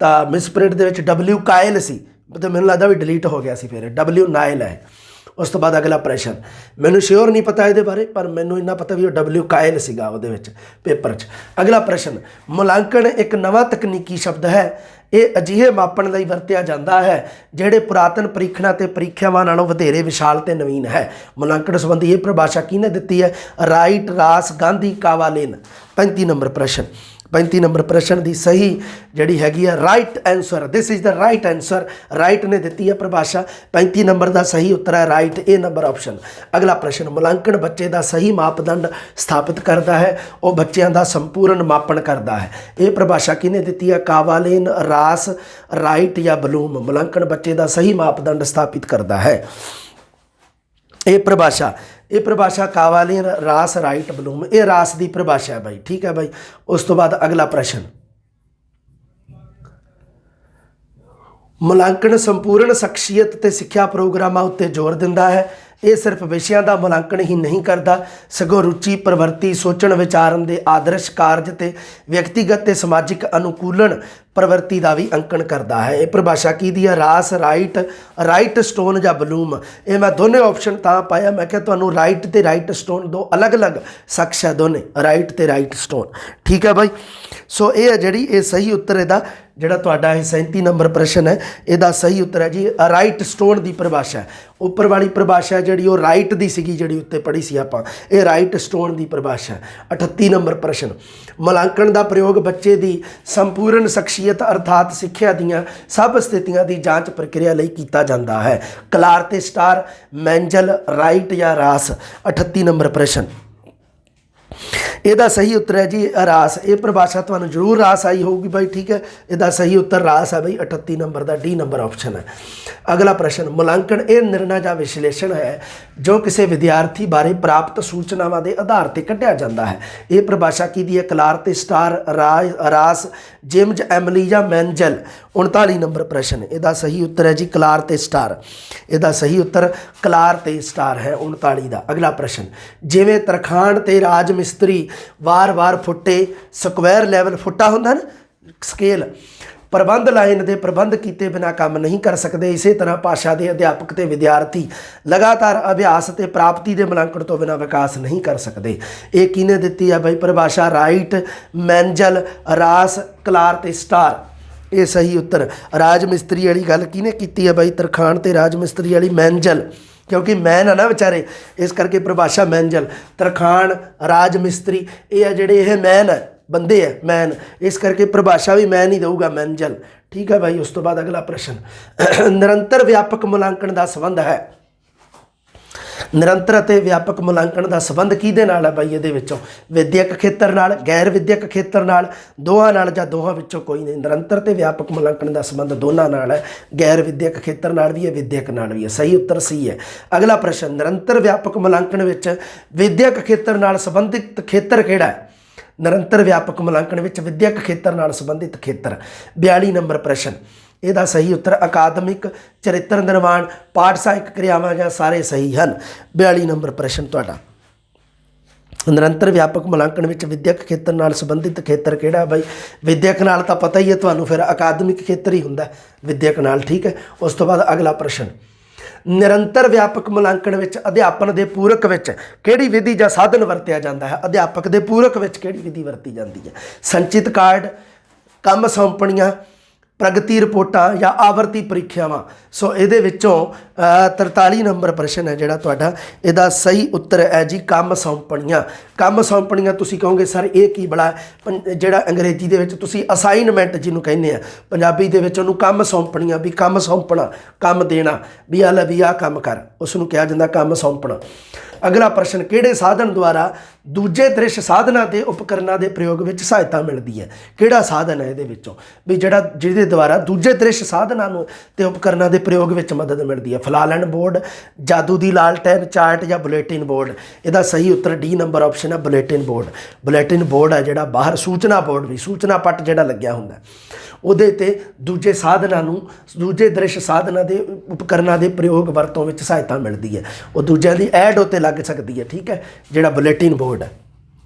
ਤਾਂ ਮਿਸਪ੍ਰਿੰਟ ਦੇ ਵਿੱਚ ਡਬਲਿਊ ਕਾਇਲ ਸੀ, ਤੇ ਮੈਨੂੰ ਲੱਗਦਾ ਵੀ ਡਿਲੀਟ ਹੋ ਗਿਆ ਸੀ, ਫਿਰ ਡਬਲਿਊ ਨਾਇਲ ਹੈ। ਉਸ ਤੋਂ ਬਾਅਦ ਅਗਲਾ ਪ੍ਰਸ਼ਨ, ਮੈਨੂੰ ਸ਼ਿਓਰ ਨਹੀਂ ਪਤਾ ਇਹਦੇ ਬਾਰੇ, ਪਰ ਮੈਨੂੰ ਇੰਨਾ ਪਤਾ ਵੀ ਉਹ ਡਬਲਿਊ ਕਾਇਲ ਸੀਗਾ ਉਹਦੇ ਵਿੱਚ ਪੇਪਰ 'ਚ। ਅਗਲਾ ਪ੍ਰਸ਼ਨ, ਮੁਲਾਂਕਣ ਇੱਕ ਨਵਾਂ ਤਕਨੀਕੀ ਸ਼ਬਦ ਹੈ। ਇਹ ਅਜਿਹੇ ਮਾਪਣ ਲਈ ਵਰਤਿਆ ਜਾਂਦਾ ਹੈ ਜਿਹੜੇ ਪੁਰਾਤਨ ਪ੍ਰੀਖਣਾਂ ਤੇ ਪ੍ਰੀਖਿਆਵਾਂ ਨਾਲੋਂ ਵਧੇਰੇ ਵਿਸ਼ਾਲ ਤੇ ਨਵੀਨ ਹੈ। ਮੁਲਾਂਕਣ ਸੰਬੰਧੀ ਇਹ ਪਰਿਭਾਸ਼ਾ ਕਿਹਨੇ ਦਿੱਤੀ ਹੈ? ਰਾਈਟ, ਰਾਸ, ਗਾਂਧੀ, ਕਾਵਾਲੇਨ। 35 ਨੰਬਰ ਪ੍ਰਸ਼ਨ, 35 ਨੰਬਰ ਪ੍ਰਸ਼ਨ ਦੀ ਸਹੀ ਜਿਹੜੀ ਹੈਗੀ ਆ right answer, this is the right answer. Right ਨੇ ਦਿੱਤੀ ਹੈ ਪਰਿਭਾਸ਼ਾ। 35 ਨੰਬਰ ਦਾ ਸਹੀ ਉੱਤਰ ਹੈ ਰਾਈਟ, ਇਹ ਨੰਬਰ ਆਪਸ਼ਨ। ਅਗਲਾ ਪ੍ਰਸ਼ਨ, ਮੁਲਾਂਕਣ ਬੱਚੇ ਦਾ ਸਹੀ ਮਾਪਦੰਡ ਸਥਾਪਿਤ ਕਰਦਾ ਹੈ, ਉਹ ਬੱਚਿਆਂ ਦਾ ਸੰਪੂਰਨ ਮਾਪਣ ਕਰਦਾ ਹੈ। ਇਹ ਪਰਿਭਾਸ਼ਾ ਕਿਹਨੇ ਦਿੱਤੀ ਹੈ? ਕਾਵਾਲੇਨ, ਰਾਸ, ਰਾਈਟ ਜਾਂ ਬਲੂਮ। ਮੁਲਾਂਕਣ ਬੱਚੇ ਦਾ ਸਹੀ ਮਾਪਦੰਡ ਸਥਾਪਿਤ ਕਰਦਾ ਹੈ। ਇਹ ਪਰਿਭਾਸ਼ਾ ਕਾਵਾਲੇਨ, ਰਾਸ, ਰਾਈਟ, ਬਲੂਮ, ਇਹ ਰਾਸ ਦੀ ਪਰਿਭਾਸ਼ਾ ਹੈ ਬਾਈ, ਠੀਕ ਹੈ ਬਾਈ। ਉਸ ਤੋਂ ਬਾਅਦ ਅਗਲਾ ਪ੍ਰਸ਼ਨ, ਮੁਲਾਂਕਣ ਸੰਪੂਰਨ ਸ਼ਖਸੀਅਤ ਤੇ ਸਿੱਖਿਆ ਪ੍ਰੋਗਰਾਮਾਂ ਉੱਤੇ ਜ਼ੋਰ ਦਿੰਦਾ ਹੈ। ਇਹ ਸਿਰਫ ਵਿਸ਼ਿਆਂ ਦਾ ਮੁਲਾਂਕਣ ਹੀ ਨਹੀਂ ਕਰਦਾ, ਸਗੋਂ ਰੁਚੀ, ਪ੍ਰਵਿਰਤੀ, ਸੋਚਣ ਵਿਚਾਰਨ ਦੇ ਆਦਰਸ਼, ਕਾਰਜ ਤੇ ਵਿਅਕਤੀਗਤ ਤੇ ਸਮਾਜਿਕ ਅਨੁਕੂਲਨ ਪ੍ਰਵਿਰਤੀ ਦਾ ਵੀ ਅੰਕਣ ਕਰਦਾ ਹੈ। ਇਹ ਪਰਿਭਾਸ਼ਾ ਕਿਹਦੀ ਹੈ? ਰਾਸ, ਰਾਈਟ, ਰਾਈਟ ਸਟੋਨ ਜਾਂ ਬਲੂਮ। ਇਹ ਮੈਂ ਦੋਨੇ ਆਪਸ਼ਨ ਤਾਂ ਪਾਇਆ, ਮੈਂ ਕਿਹਾ ਤੁਹਾਨੂੰ ਰਾਈਟ ਤੇ ਰਾਈਟ ਸਟੋਨ ਦੋ ਅਲੱਗ-ਅਲੱਗ ਸ਼ਖਸ ਹੈ ਦੋਨੇ, ਰਾਈਟ ਤੇ ਰਾਈਟ ਸਟੋਨ, ਠੀਕ ਹੈ ਬਾਈ। ਸੋ ਇਹ ਹੈ ਜਿਹੜੀ ਇਹ ਸਹੀ ਉੱਤਰ ਇਹਦਾ ਜਿਹੜਾ ਤੁਹਾਡਾ ਇਹ 37 ਨੰਬਰ ਪ੍ਰਸ਼ਨ ਹੈ, ਇਹਦਾ ਸਹੀ ਉੱਤਰ ਹੈ ਜੀ ਰਾਈਟ ਸਟੋਨ ਦੀ ਪਰਿਭਾਸ਼ਾ। ਉੱਪਰ ਵਾਲੀ ਪਰਿਭਾਸ਼ਾ ਜਿਹੜੀ ਉਹ ਰਾਈਟ ਦੀ ਸੀਗੀ, ਜਿਹੜੀ ਉੱਤੇ ਪੜ੍ਹੀ ਸੀ ਆਪਾਂ, ਇਹ ਰਾਈਟ ਸਟੋਨ ਦੀ ਪਰਿਭਾਸ਼ਾ। 38 ਨੰਬਰ ਪ੍ਰਸ਼ਨ, ਮੁਲਾਂਕਣ ਦਾ ਪ੍ਰਯੋਗ ਬੱਚੇ ਦੀ ਸੰਪੂਰਨ ਸ਼ਖਸੀਅਤ ਅਰਥਾਤ ਸਿੱਖਿਆ ਦੀਆਂ ਸਭ ਸਥਿਤੀਆਂ ਦੀ ਜਾਂਚ ਪ੍ਰਕਿਰਿਆ ਲਈ ਕੀਤਾ ਜਾਂਦਾ ਹੈ। ਕਲਾਰ ਤੇ ਸਟਾਰ, ਮੈਂਜਲ, ਰਾਈਟ ਜਾਂ ਰਾਸ। 38 ਨੰਬਰ ਪ੍ਰਸ਼ਨ, ਇਹਦਾ ਸਹੀ ਉੱਤਰ ਹੈ ਜੀ ਰਾਸ। ਇਹ ਪਰਿਭਾਸ਼ਾ ਤੁਹਾਨੂੰ ਜ਼ਰੂਰ ਰਾਸ ਆਈ ਹੋਊਗੀ ਬਾਈ, ਠੀਕ ਹੈ। ਇਹਦਾ ਸਹੀ ਉੱਤਰ ਰਾਸ ਹੈ ਬਾਈ, 38 ਨੰਬਰ ਦਾ ਡੀ ਨੰਬਰ ਆਪਸ਼ਨ ਹੈ। ਅਗਲਾ ਪ੍ਰਸ਼ਨ, ਮੁਲਾਂਕਣ ਇਹ ਨਿਰਣਾ ਜਾਂ ਵਿਸ਼ਲੇਸ਼ਣ ਹੈ ਜੋ ਕਿਸੇ ਵਿਦਿਆਰਥੀ ਬਾਰੇ ਪ੍ਰਾਪਤ ਸੂਚਨਾਵਾਂ ਦੇ ਆਧਾਰ ਤੇ ਕੱਢਿਆ ਜਾਂਦਾ ਹੈ। ਇਹ ਪਰਿਭਾਸ਼ਾ ਕਿਹਦੀ ਹੈ? ਕਲਾਰ ਤੇ ਸਟਾਰ, ਰਾਸ, ਜੇਮਜ਼, ਐਮਲੀ ਜਾਂ ਮੈਨਜਲ। 39 ਨੰਬਰ ਪ੍ਰਸ਼ਨ, ਇਹਦਾ ਸਹੀ ਉੱਤਰ ਹੈ ਜੀ ਕਲਾਰ ਤੇ ਸਟਾਰ। ਇਹਦਾ ਸਹੀ ਉੱਤਰ ਕਲਾਰ ਤੇ ਸਟਾਰ ਹੈ 39 ਦਾ। ਅਗਲਾ ਪ੍ਰਸ਼ਨ, ਜਿਵੇਂ ਤਰਖਾਣ ਤੇ ਰਾਜ ਮਿਸਤਰੀ ਵਾਰ-ਵਾਰ ਫੁੱਟੇ, ਸਕੁਐਰ ਲੈਵਲ ਫੁੱਟਾ ਹੁੰਦਾ ਨਾ ਸਕੇਲ, ਪ੍ਰਬੰਧ ਲਾਈਨ ਦੇ ਪ੍ਰਬੰਧ ਕੀਤੇ ਬਿਨਾਂ ਕੰਮ ਨਹੀਂ ਕਰ ਸਕਦੇ, ਇਸੇ ਤਰ੍ਹਾਂ ਭਾਸ਼ਾ ਦੇ ਅਧਿਆਪਕ ਤੇ ਵਿਦਿਆਰਥੀ ਲਗਾਤਾਰ ਅਭਿਆਸ ਤੇ ਪ੍ਰਾਪਤੀ ਦੇ ਮੁਲਾਂਕਣ ਤੋਂ ਬਿਨਾਂ ਵਿਕਾਸ ਨਹੀਂ ਕਰ ਸਕਦੇ। ਇਹ ਕਿਹਨੇ ਦਿੱਤੀ ਹੈ ਬਾਈ ਪਰਿਭਾਸ਼ਾ? ਰਾਈਟ, ਮੈਨਜਲ, ਰਾਸ, ਕਲਾਰ ਤੇ ਸਟਾਰ। ਇਹ ਸਹੀ ਉੱਤਰ ਰਾਜ ਮਿਸਤਰੀ ਵਾਲੀ ਗੱਲ ਕਿਹਨੇ ਕੀਤੀ ਹੈ ਬਾਈ? ਤਰਖਾਣ ਤੇ ਰਾਜ ਮਿਸਤਰੀ ਵਾਲੀ ਮੈਨਜਲ, ਕਿਉਂਕਿ ਮੈਨ ਆ ਨਾ ਵਿਚਾਰੇ, ਇਸ ਕਰਕੇ ਪਰਿਭਾਸ਼ਾ ਮੈਨਜਲ। ਤਰਖਾਣ, ਰਾਜ ਮਿਸਤਰੀ, ਇਹ ਆ ਜਿਹੜੇ ਇਹ ਮੈਨ ਹੈ, ਬੰਦੇ ਹੈ ਮੈਨ, ਇਸ ਕਰਕੇ ਪਰਿਭਾਸ਼ਾ ਵੀ ਮੈਨ ਹੀ ਦੇਊਗਾ, ਮੈਨਜਲ, ਠੀਕ ਹੈ ਬਾਈ। ਉਸ ਤੋਂ ਬਾਅਦ ਅਗਲਾ ਪ੍ਰਸ਼ਨ, ਨਿਰੰਤਰ ਵਿਆਪਕ ਮੁਲਾਂਕਣ ਦਾ ਸੰਬੰਧ ਹੈ ਨਿਰੰਤਰ ਅਤੇ ਵਿਆਪਕ ਮੁਲਾਂਕਣ ਦਾ ਸੰਬੰਧ ਕਿਹਦੇ ਨਾਲ ਹੈ ਬਾਈ? ਇਹਦੇ ਵਿੱਚੋਂ ਵਿਦਿਅਕ ਖੇਤਰ ਨਾਲ, ਗੈਰ ਵਿਦਿਅਕ ਖੇਤਰ ਨਾਲ, ਦੋਹਾਂ ਨਾਲ, ਜਾਂ ਦੋਹਾਂ ਵਿੱਚੋਂ ਕੋਈ ਨਹੀਂ। ਨਿਰੰਤਰ ਤੇ ਵਿਆਪਕ ਮੁਲਾਂਕਣ ਦਾ ਸੰਬੰਧ ਦੋਨਾਂ ਨਾਲ ਹੈ, ਗੈਰ ਵਿਦਿਅਕ ਖੇਤਰ ਨਾਲ ਵੀ ਹੈ, ਵਿਦਿਅਕ ਨਾਲ ਵੀ ਹੈ। ਸਹੀ ਉੱਤਰ ਸੀ ਹੈ। ਅਗਲਾ ਪ੍ਰਸ਼ਨ, ਨਿਰੰਤਰ ਵਿਆਪਕ ਮੁਲਾਂਕਣ ਵਿੱਚ ਵਿਦਿਅਕ ਖੇਤਰ ਨਾਲ ਸੰਬੰਧਿਤ ਖੇਤਰ ਕਿਹੜਾ ਹੈ? ਨਿਰੰਤਰ ਵਿਆਪਕ ਮੁਲਾਂਕਣ ਵਿੱਚ ਵਿਦਿਅਕ ਖੇਤਰ ਨਾਲ ਸੰਬੰਧਿਤ ਖੇਤਰ। 42 ਨੰਬਰ ਪ੍ਰਸ਼ਨ, ਇਹਦਾ ਸਹੀ ਉੱਤਰ ਅਕਾਦਮਿਕ, ਚਰਿੱਤਰ ਨਿਰਮਾਣ, ਪਾਠ ਸਹਾਇਕ ਕਿਰਿਆਵਾਂ ਜਾਂ ਸਾਰੇ ਸਹੀ ਹਨ। 42 ਨੰਬਰ ਪ੍ਰਸ਼ਨ ਤੁਹਾਡਾ। ਨਿਰੰਤਰ ਵਿਆਪਕ ਮੁਲਾਂਕਣ ਵਿੱਚ ਵਿਦਿਅਕ ਖੇਤਰ ਨਾਲ ਸੰਬੰਧਿਤ ਖੇਤਰ ਕਿਹੜਾ ਬਾਈ? ਵਿਦਿਅਕ ਨਾਲ ਤਾਂ ਪਤਾ ਹੀ ਹੈ ਤੁਹਾਨੂੰ, ਫਿਰ ਅਕਾਦਮਿਕ ਖੇਤਰ ਹੀ ਹੁੰਦਾ ਵਿਦਿਅਕ ਨਾਲ, ਠੀਕ ਹੈ। ਉਸ ਤੋਂ ਬਾਅਦ ਅਗਲਾ ਪ੍ਰਸ਼ਨ, ਨਿਰੰਤਰ ਵਿਆਪਕ ਮੁਲਾਂਕਣ ਵਿੱਚ ਅਧਿਆਪਨ ਦੇ ਪੂਰਕ ਵਿੱਚ ਕਿਹੜੀ ਵਿਧੀ ਜਾਂ ਸਾਧਨ ਵਰਤਿਆ ਜਾਂਦਾ ਹੈ? ਅਧਿਆਪਕ ਦੇ ਪੂਰਕ ਵਿੱਚ ਕਿਹੜੀ ਵਿਧੀ ਵਰਤੀ ਜਾਂਦੀ ਹੈ? ਸੰਚਿਤ ਕਾਰਡ, ਕੰਮ ਸੌਂਪਣੀਆਂ, ਪ੍ਰਗਤੀ ਰਿਪੋਰਟਾਂ ਜਾਂ ਆਵਰਤੀ ਪ੍ਰੀਖਿਆਵਾਂ। ਸੋ ਇਹਦੇ ਵਿੱਚੋਂ 43 ਨੰਬਰ ਪ੍ਰਸ਼ਨ ਹੈ ਜਿਹੜਾ ਤੁਹਾਡਾ, ਇਹਦਾ ਸਹੀ ਉੱਤਰ ਹੈ ਜੀ ਕੰਮ ਸੌਂਪਣੀਆਂ। ਕੰਮ ਸੌਂਪਣੀਆਂ ਤੁਸੀਂ ਕਹੋਗੇ ਸਰ ਇਹ ਕੀ ਬੜਾ, ਜਿਹੜਾ ਅੰਗਰੇਜ਼ੀ ਦੇ ਵਿੱਚ ਤੁਸੀਂ ਅਸਾਈਨਮੈਂਟ ਜਿਹਨੂੰ ਕਹਿੰਦੇ ਆ, ਪੰਜਾਬੀ ਦੇ ਵਿੱਚ ਉਹਨੂੰ ਕੰਮ ਸੌਂਪਣੀਆਂ, ਵੀ ਕੰਮ ਸੌਂਪਣਾ, ਕੰਮ ਦੇਣਾ, ਵੀ ਆ ਲੈ ਵੀ ਆਹ ਕੰਮ ਕਰ, ਉਸ ਨੂੰ ਕਿਹਾ ਜਾਂਦਾ ਕੰਮ ਸੌਂਪਣਾ। ਅਗਲਾ ਪ੍ਰਸ਼ਨ, ਕਿਹੜੇ ਸਾਧਨ ਦੁਆਰਾ ਦੂਜੇ ਦ੍ਰਿਸ਼ ਸਾਧਨਾਂ ਦੇ ਉਪਕਰਨਾਂ ਦੇ ਪ੍ਰਯੋਗ ਵਿੱਚ ਸਹਾਇਤਾ ਮਿਲਦੀ ਹੈ? ਕਿਹੜਾ ਸਾਧਨ ਹੈ ਇਹਦੇ ਵਿੱਚੋਂ ਵੀ ਜਿਹਦੇ ਦੁਆਰਾ ਦੂਜੇ ਦ੍ਰਿਸ਼ ਸਾਧਨਾਂ ਨੂੰ ਤੇ ਉਪਕਰਨਾਂ ਦੇ ਪ੍ਰਯੋਗ ਵਿੱਚ ਮਦਦ ਮਿਲਦੀ ਹੈ? ਫਲਾਲਨ ਬੋਰਡ, ਜਾਦੂ ਦੀ ਲਾਲਟੈਨ, ਚਾਰਟ ਜਾਂ ਬੁਲੇਟਿਨ ਬੋਰਡ। ਇਹਦਾ ਸਹੀ ਉੱਤਰ ਡੀ ਨੰਬਰ ਆਪਸ਼ਨ ਹੈ, ਬੁਲੇਟਿਨ ਬੋਰਡ। ਬੁਲੇਟਿਨ ਬੋਰਡ ਹੈ ਜਿਹੜਾ ਬਾਹਰ ਸੂਚਨਾ ਬੋਰਡ ਵੀ, ਸੂਚਨਾ ਪੱਟ ਜਿਹੜਾ ਲੱਗਿਆ ਹੁੰਦਾ, ਉਹਦੇ 'ਤੇ ਦੂਜੇ ਸਾਧਨਾਂ ਨੂੰ, ਦੂਜੇ ਦ੍ਰਿਸ਼ ਸਾਧਨਾਂ ਦੇ ਉਪਕਰਨਾਂ ਦੇ ਪ੍ਰਯੋਗ ਵਰਤੋਂ ਵਿੱਚ ਸਹਾਇਤਾ ਮਿਲਦੀ ਹੈ। ਉਹ ਦੂਜਿਆਂ ਦੀ ਐਡ ਉੱਤੇ ਲੱਗ ਸਕਦੀ ਹੈ, ਠੀਕ ਹੈ, ਜਿਹੜਾ ਬੁਲੇਟਿਨ ਬੋਰਡ ਹੈ।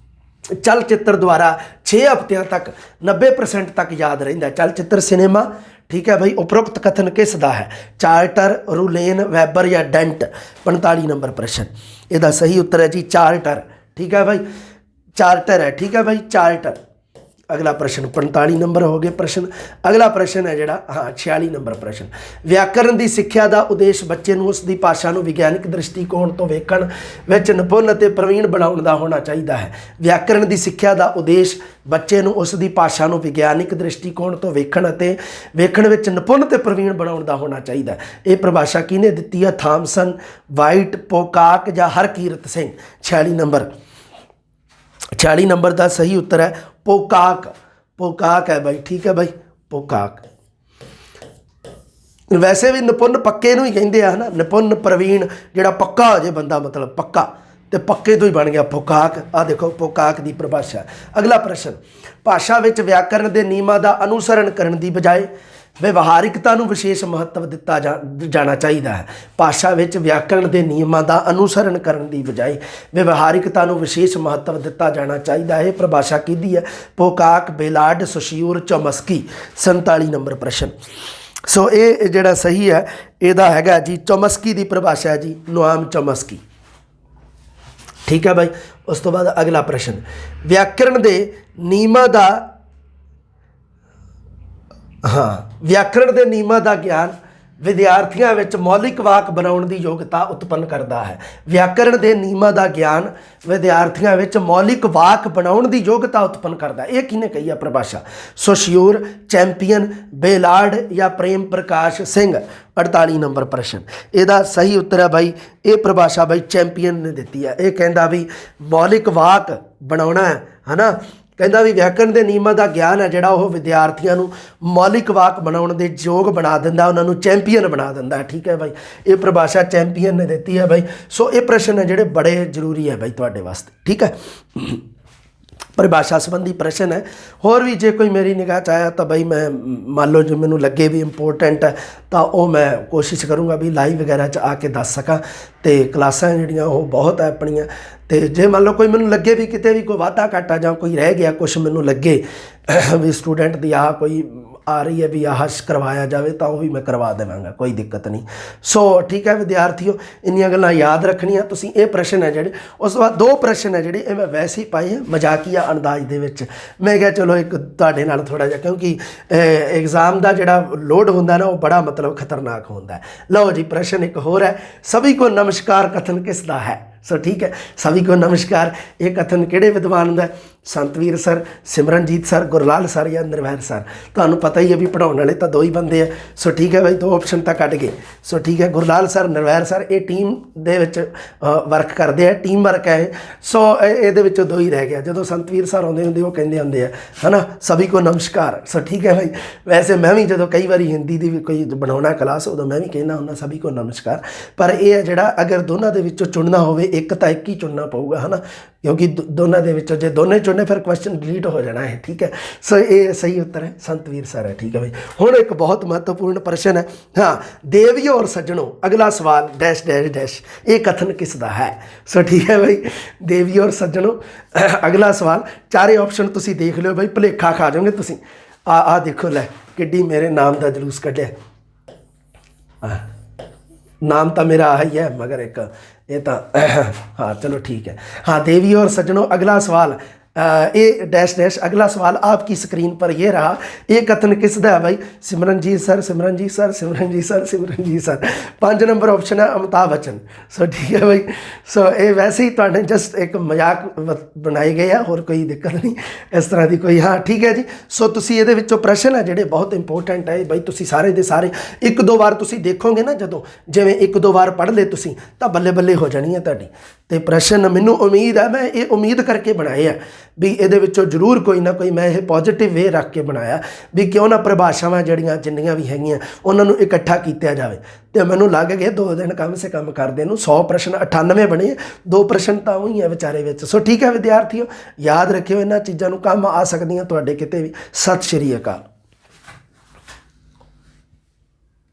ਚਲ ਚਿੱਤਰ ਦੁਆਰਾ 6 ਹਫ਼ਤਿਆਂ ਤੱਕ 90% ਤੱਕ ਯਾਦ ਰਹਿੰਦਾ। ਚਲ ਚਿੱਤਰ ਸਿਨੇਮਾ, ਠੀਕ ਹੈ ਬਾਈ। ਉਪਰੋਕਤ ਕਥਨ ਕਿਸ ਦਾ ਹੈ? ਚਾਰਟਰ, ਰੂਲੇਨ, ਵੈਬਰ ਜਾਂ ਡੈਂਟ। 45 ਨੰਬਰ ਪ੍ਰਸ਼ਨ, ਇਹਦਾ ਸਹੀ ਉੱਤਰ ਹੈ ਜੀ ਚਾਰਟਰ, ਠੀਕ ਹੈ ਬਾਈ, ਚਾਰਟਰ ਹੈ, ਠੀਕ ਹੈ ਬਾਈ, ਚਾਰਟਰ। ਅਗਲਾ ਪ੍ਰਸ਼ਨ 45 ਨੰਬਰ ਹੋ ਗਏ ਪ੍ਰਸ਼ਨ। ਅਗਲਾ ਪ੍ਰਸ਼ਨ ਹੈ ਜਿਹੜਾ 46 ਨੰਬਰ ਪ੍ਰਸ਼ਨ, ਵਿਆਕਰਨ ਦੀ ਸਿੱਖਿਆ ਦਾ ਉਦੇਸ਼ ਬੱਚੇ ਨੂੰ ਉਸ ਦੀ ਭਾਸ਼ਾ ਨੂੰ ਵਿਗਿਆਨਿਕ ਦ੍ਰਿਸ਼ਟੀਕੋਣ ਤੋਂ ਵੇਖਣ ਵਿੱਚ ਨਿਪੁੰਨ ਅਤੇ ਪ੍ਰਵੀਣ ਬਣਾਉਣ ਦਾ ਹੋਣਾ ਚਾਹੀਦਾ ਹੈ। ਵਿਆਕਰਨ ਦੀ ਸਿੱਖਿਆ ਦਾ ਉਦੇਸ਼ ਬੱਚੇ ਨੂੰ ਉਸ ਦੀ ਭਾਸ਼ਾ ਨੂੰ ਵਿਗਿਆਨਿਕ ਦ੍ਰਿਸ਼ਟੀਕੋਣ ਤੋਂ ਵੇਖਣ ਅਤੇ ਵੇਖਣ ਵਿੱਚ ਨਿਪੁੰਨ ਅਤੇ ਪ੍ਰਵੀਣ ਬਣਾਉਣ ਦਾ ਹੋਣਾ ਚਾਹੀਦਾ। ਇਹ ਪਰਿਭਾਸ਼ਾ ਕਿਹਨੇ ਦਿੱਤੀ ਹੈ? ਥਾਮਸਨ, ਵਾਈਟ, ਪੋਕਾਕ ਜਾਂ ਹਰਕੀਰਤ ਸਿੰਘ। 46 ਨੰਬਰ ਦਾ ਸਹੀ ਉੱਤਰ ਹੈ ਪੋਕਾਕ। ਪੋਕਾਕ ਹੈ ਬਾਈ, ਠੀਕ ਹੈ ਬਾਈ, ਪੋਕਾਕ। ਵੈਸੇ ਵੀ ਨਿਪੁੰਨ ਪੱਕੇ ਨੂੰ ਹੀ ਕਹਿੰਦੇ ਆ, ਹੈ ਨਾ, ਨਿਪੁੰਨ ਪ੍ਰਵੀਣ, ਜਿਹੜਾ ਪੱਕਾ ਹੋ ਜੇ ਬੰਦਾ, ਮਤਲਬ ਪੱਕਾ, ਤੇ ਪੱਕੇ ਤੋਂ ਹੀ ਬਣ ਗਿਆ ਪੋਕਾਕ। ਆ ਦੇਖੋ ਪੋਕਾਕ ਦੀ ਪਰਿਭਾਸ਼ਾ। ਅਗਲਾ ਪ੍ਰਸ਼ਨ, ਭਾਸ਼ਾ ਵਿੱਚ ਵਿਆਕਰਨ ਦੇ ਨਿਯਮਾਂ ਦਾ ਅਨੁਸਰਣ ਕਰਨ ਦੀ ਬਜਾਏ ਵਿਵਹਾਰਿਕਤਾ ਨੂੰ ਵਿਸ਼ੇਸ਼ ਮਹੱਤਵ ਦਿੱਤਾ ਜਾਣਾ ਚਾਹੀਦਾ ਹੈ। ਭਾਸ਼ਾ ਵਿੱਚ ਵਿਆਕਰਨ ਦੇ ਨਿਯਮਾਂ ਦਾ ਅਨੁਸਰਣ ਕਰਨ ਦੀ ਬਜਾਏ ਵਿਵਹਾਰਿਕਤਾ ਨੂੰ ਵਿਸ਼ੇਸ਼ ਮਹੱਤਵ ਦਿੱਤਾ ਜਾਣਾ ਚਾਹੀਦਾ ਹੈ। ਪਰਿਭਾਸ਼ਾ ਕਿਹਦੀ ਹੈ? ਪੋਕਾਕ, ਬੇਲਾਰਡ, ਸੋਸ਼ੀਓਰ, ਚੋਮਸਕੀ। 47 ਨੰਬਰ ਪ੍ਰਸ਼ਨ। ਸੋ ਇਹ ਜਿਹੜਾ ਸਹੀ ਹੈ ਇਹਦਾ ਹੈਗਾ ਜੀ ਚੋਮਸਕੀ ਦੀ ਪਰਿਭਾਸ਼ਾ ਹੈ ਜੀ, ਨੋਆਮ ਚੋਮਸਕੀ, ਠੀਕ ਹੈ ਬਾਈ। ਉਸ ਤੋਂ ਬਾਅਦ ਅਗਲਾ ਪ੍ਰਸ਼ਨ, ਵਿਆਕਰਨ ਦੇ ਨਿਯਮਾਂ ਦਾ ਵਿਆਕਰਨ ਦੇ ਨਿਯਮਾਂ ਦਾ ਗਿਆਨ ਵਿਦਿਆਰਥੀਆਂ ਵਿੱਚ ਮੌਲਿਕ ਵਾਕ ਬਣਾਉਣ ਦੀ ਯੋਗਤਾ ਉਤਪੰਨ ਕਰਦਾ ਹੈ। ਵਿਆਕਰਨ ਦੇ ਨਿਯਮਾਂ ਦਾ ਗਿਆਨ ਵਿਦਿਆਰਥੀਆਂ ਵਿੱਚ ਮੌਲਿਕ ਵਾਕ ਬਣਾਉਣ ਦੀ ਯੋਗਤਾ ਉਤਪੰਨ ਕਰਦਾ। ਇਹ ਕਿਹਨੇ ਕਹੀ ਹੈ ਪਰਿਭਾਸ਼ਾ? ਸੋਸ਼ੀਓਰ, ਚੈਂਪੀਅਨ, ਬੇਲਾਰਡ ਜਾਂ ਪ੍ਰੇਮ ਪ੍ਰਕਾਸ਼ ਸਿੰਘ। 48 ਨੰਬਰ ਪ੍ਰਸ਼ਨ, ਇਹਦਾ ਸਹੀ ਉੱਤਰ ਹੈ ਬਾਈ, ਇਹ ਪਰਿਭਾਸ਼ਾ ਬਾਈ ਚੈਂਪੀਅਨ ਨੇ ਦਿੱਤੀ ਹੈ। ਇਹ ਕਹਿੰਦਾ ਵੀ ਮੌਲਿਕ ਵਾਕ ਬਣਾਉਣਾ ਹੈ ਨਾ, ਕਹਿੰਦਾ ਵੀ ਵਿਆਕਰਨ ਦੇ ਨਿਯਮਾਂ ਦਾ ਗਿਆਨ ਹੈ ਜਿਹੜਾ ਉਹ ਵਿਦਿਆਰਥੀਆਂ ਨੂੰ ਮੌਲਿਕ ਵਾਕ ਬਣਾਉਣ ਦੇ ਯੋਗ ਬਣਾ ਦਿੰਦਾ, ਉਹਨਾਂ ਨੂੰ ਚੈਂਪੀਅਨ ਬਣਾ ਦਿੰਦਾ, ਠੀਕ ਹੈ ਬਾਈ। ਇਹ ਪਰਿਭਾਸ਼ਾ ਚੈਂਪੀਅਨ ਨੇ ਦਿੱਤੀ ਹੈ ਬਾਈ। ਸੋ ਇਹ ਪ੍ਰਸ਼ਨ ਹੈ ਜਿਹੜੇ ਬੜੇ ਜ਼ਰੂਰੀ ਹੈ ਬਾਈ ਤੁਹਾਡੇ ਵਾਸਤੇ, ਠੀਕ ਹੈ। ਪਰਿਭਾਸ਼ਾ ਸੰਬੰਧੀ ਪ੍ਰਸ਼ਨ ਹੈ। ਹੋਰ ਵੀ ਜੇ ਕੋਈ ਮੇਰੀ ਨਿਗਾਹ 'ਚ ਆਇਆ ਤਾਂ ਬਈ ਮੈਂ ਮੰਨ ਲਓ ਜੇ ਮੈਨੂੰ ਲੱਗੇ ਵੀ ਇੰਪੋਰਟੈਂਟ ਹੈ ਤਾਂ ਉਹ ਮੈਂ ਕੋਸ਼ਿਸ਼ ਕਰੂੰਗਾ ਵੀ ਲਾਈਵ ਵਗੈਰਾ 'ਚ ਆ ਕੇ ਦੱਸ ਸਕਾਂ। ਅਤੇ ਕਲਾਸਾਂ ਜਿਹੜੀਆਂ ਉਹ ਬਹੁਤ ਹੈ ਆਪਣੀਆਂ, ਅਤੇ ਜੇ ਮੰਨ ਲਓ ਕੋਈ ਮੈਨੂੰ ਲੱਗੇ ਵੀ ਕਿਤੇ ਵੀ ਕੋਈ ਵਾਧਾ ਘਾਟਾ ਜਾਂ ਕੋਈ ਰਹਿ ਗਿਆ ਕੁਛ ਮੈਨੂੰ ਲੱਗੇ ਵੀ ਸਟੂਡੈਂਟ ਦੀ ਆਹ ਕੋਈ ਆ ਰਹੀ ਹੈ ਵੀ ਆਹ ਕਰਵਾਇਆ ਜਾਵੇ ਤਾਂ ਉਹ ਵੀ ਮੈਂ ਕਰਵਾ ਦੇਵਾਂਗਾ, ਕੋਈ ਦਿੱਕਤ ਨਹੀਂ। ਸੋ ਠੀਕ ਹੈ ਵਿਦਿਆਰਥੀਓ, ਇੰਨੀਆਂ ਗੱਲਾਂ ਯਾਦ ਰੱਖਣੀਆਂ ਤੁਸੀਂ। ਇਹ ਪ੍ਰਸ਼ਨ ਹੈ ਜਿਹੜੇ, ਉਸ ਤੋਂ ਬਾਅਦ 2 ਪ੍ਰਸ਼ਨ ਹੈ ਜਿਹੜੇ ਇਹ ਮੈਂ ਵੈਸੇ ਹੀ ਪਾਏ ਮਜ਼ਾਕੀਆ ਅੰਦਾਜ਼ ਦੇ ਵਿੱਚ। ਮੈਂ ਕਿਹਾ ਚਲੋ ਇੱਕ ਤੁਹਾਡੇ ਨਾਲ ਥੋੜ੍ਹਾ ਜਿਹਾ, ਕਿਉਂਕਿ ਐਗਜ਼ਾਮ ਦਾ ਜਿਹੜਾ ਲੋਡ ਹੁੰਦਾ ਨਾ ਉਹ ਬੜਾ ਮਤਲਬ ਖਤਰਨਾਕ ਹੁੰਦਾ। ਲਓ ਜੀ ਪ੍ਰਸ਼ਨ ਇੱਕ ਹੋਰ ਹੈ, ਸਭੀ ਕੋ ਨਮਸਕਾਰ ਕਥਨ ਕਿਸ ਦਾ ਹੈ? ਸੋ ਠੀਕ ਹੈ, ਸਭੀ ਕੋ ਨਮਸਕਾਰ ਇਹ ਕਥਨ ਕਿਹੜੇ ਵਿਦਵਾਨ ਦਾ? Santveer sir, Simranjeet sir, Gurlal sir ਜਾਂ ਨਿਰਵੈਰ ਸਰ। ਤੁਹਾਨੂੰ ਪਤਾ ਹੀ ਹੈ ਵੀ ਪੜ੍ਹਾਉਣ ਵਾਲੇ ਤਾਂ ਦੋ ਹੀ ਬੰਦੇ ਆ। ਸੋ ਠੀਕ ਹੈ ਬਾਈ, ਦੋ ਆਪਸ਼ਨ ਤਾਂ ਕੱਢ ਗਏ। ਸੋ ਠੀਕ ਹੈ, ਗੁਰਲਾਲ ਸਰ, ਨਿਰਵੈਰ ਸਰ ਇਹ ਟੀਮ ਦੇ ਵਿੱਚ ਵਰਕ ਕਰਦੇ ਆ, ਟੀਮ ਵਰਕ ਹੈ ਇਹ। ਸੋ ਇਹਦੇ ਵਿੱਚੋਂ ਦੋ ਹੀ ਰਹਿ ਗਿਆ। ਜਦੋਂ ਸੰਤਵੀਰ ਸਰ ਆਉਂਦੇ ਹੁੰਦੇ ਉਹ ਕਹਿੰਦੇ ਹੁੰਦੇ ਆ ਹੈ ਨਾ, ਸਭੀ ਕੋ ਨਮਸਕਾਰ। ਸੋ ਠੀਕ ਹੈ ਬਾਈ, ਵੈਸੇ ਮੈਂ ਵੀ ਜਦੋਂ ਕਈ ਵਾਰੀ ਹਿੰਦੀ ਦੀ ਵੀ ਕੋਈ ਬਣਾਉਣਾ ਕਲਾਸ ਉਦੋਂ ਮੈਂ ਵੀ ਕਹਿੰਦਾ ਹੁੰਦਾ ਸਭੀ ਕੋ ਨਮਸਕਾਰ। ਪਰ ਇਹ ਹੈ ਜਿਹੜਾ ਅਗਰ ਦੋਨਾਂ ਦੇ ਵਿੱਚੋਂ ਚੁਣਨਾ ਹੋਵੇ ਇੱਕ ਤਾਂ ਇੱਕ ਹੀ ਚੁਣਨਾ ਪਊਗਾ ਹੈ ਨਾ, ਕਿਉਂਕਿ ਦੋਨਾਂ ਦੇ ਵਿੱਚੋਂ ਜੇ ਦੋਨੇ ਚੁਣਨੇ ਫਿਰ ਕੁਐਸਚਨ ਡਿਲੀਟ ਹੋ ਜਾਣਾ ਹੈ। ਠੀਕ ਹੈ, ਸੋ ਇਹ ਸਹੀ ਉੱਤਰ ਹੈ ਸੰਤਵੀਰ ਸਰ ਹੈ। ਠੀਕ ਹੈ ਭਾਈ, ਹੁਣ ਇੱਕ ਬਹੁਤ ਮਹੱਤਵਪੂर्ण ਪ੍ਰਸ਼ਨ ਹੈ। हाँ, देवियों और सज्जनों, अगला सवाल डैश डैश डैश, ये कथन किसका है? सो ठीक है भाई, देवियों और सज्जनों अगला सवाल। चारे ऑप्शन तुसी देख लो भाई, भुलेखा खा जाओगे तुसी। आ देखो लै कि मेरे नाम का जलूस कढ़िया। नाम तो मेरा ही है मगर एक ये तो हाँ चलो ठीक है। हाँ, देवियों और सज्जनों अगला सवाल ये डैश डैश। अगला सवाल आपकी स्क्रीन पर ये रहा, ये कथन किसका है भाई? Simranjeet sir, Simranjeet sir, Simranjeet sir, Simranjeet sir. 5 number option है अमिताभ बच्चन। सो ठीक है भाई, सो ये वैसे ही तुहाडे जस्ट एक मजाक बनाए गए हैं, होर कोई दिक्कत नहीं इस तरह की कोई। हाँ ठीक है जी। सो तुसी ये विचों प्रश्न है जिहड़े बहुत इंपोर्टेंट है भाई, तुसी सारे दे सारे एक दो बार तुसी देखोगे ना, जदों जिवें एक दो बार पढ़ ले तुसी तां बल्ले बल्ले हो जानी है तुहाडी। ते प्रश्न मैनूं उम्मीद है, मैं ये उम्मीद करके बनाए है भी ਇਹਦੇ ਵਿੱਚੋਂ ਜ਼ਰੂਰ ਕੋਈ ਨਾ ਕੋਈ ਮੈਂ ਇਹ ਪੋਜ਼ਿਟਿਵ ਵੇ ਰੱਖ ਕੇ ਬਣਾਇਆ ਵੀ ਕਿਉਂ ਨਾ ਪਰਿਭਾਸ਼ਾਵਾਂ ਜਿਹੜੀਆਂ ਜਿੰਨੀਆਂ ਵੀ ਹੈਗੀਆਂ ਉਹਨਾਂ ਨੂੰ ਇਕੱਠਾ ਕੀਤਾ ਜਾਵੇ। ਤੇ ਮੈਨੂੰ ਲੱਗ ਗਿਆ 2 ਦਿਨ ਕਮ ਸੇ ਕਮ ਕਰਦੇ ਨੂੰ 100 ਪ੍ਰਸ਼ਨ 98 ਬਣੇ, 2 ਪ੍ਰਸ਼ਨ ਤਾਂ ਉਹੀ ਹੈ ਵਿਚਾਰੇ ਵਿੱਚ। ਸੋ ਠੀਕ ਹੈ ਵਿਦਿਆਰਥੀਓ, ਯਾਦ ਰੱਖਿਓ ਇਹਨਾਂ ਚੀਜ਼ਾਂ ਨੂੰ ਕੰਮ ਆ ਸਕਦੀਆਂ ਤੁਹਾਡੇ ਕਿਤੇ ਵੀ। ਸਤਿ ਸ਼੍ਰੀ ਅਕਾਲ।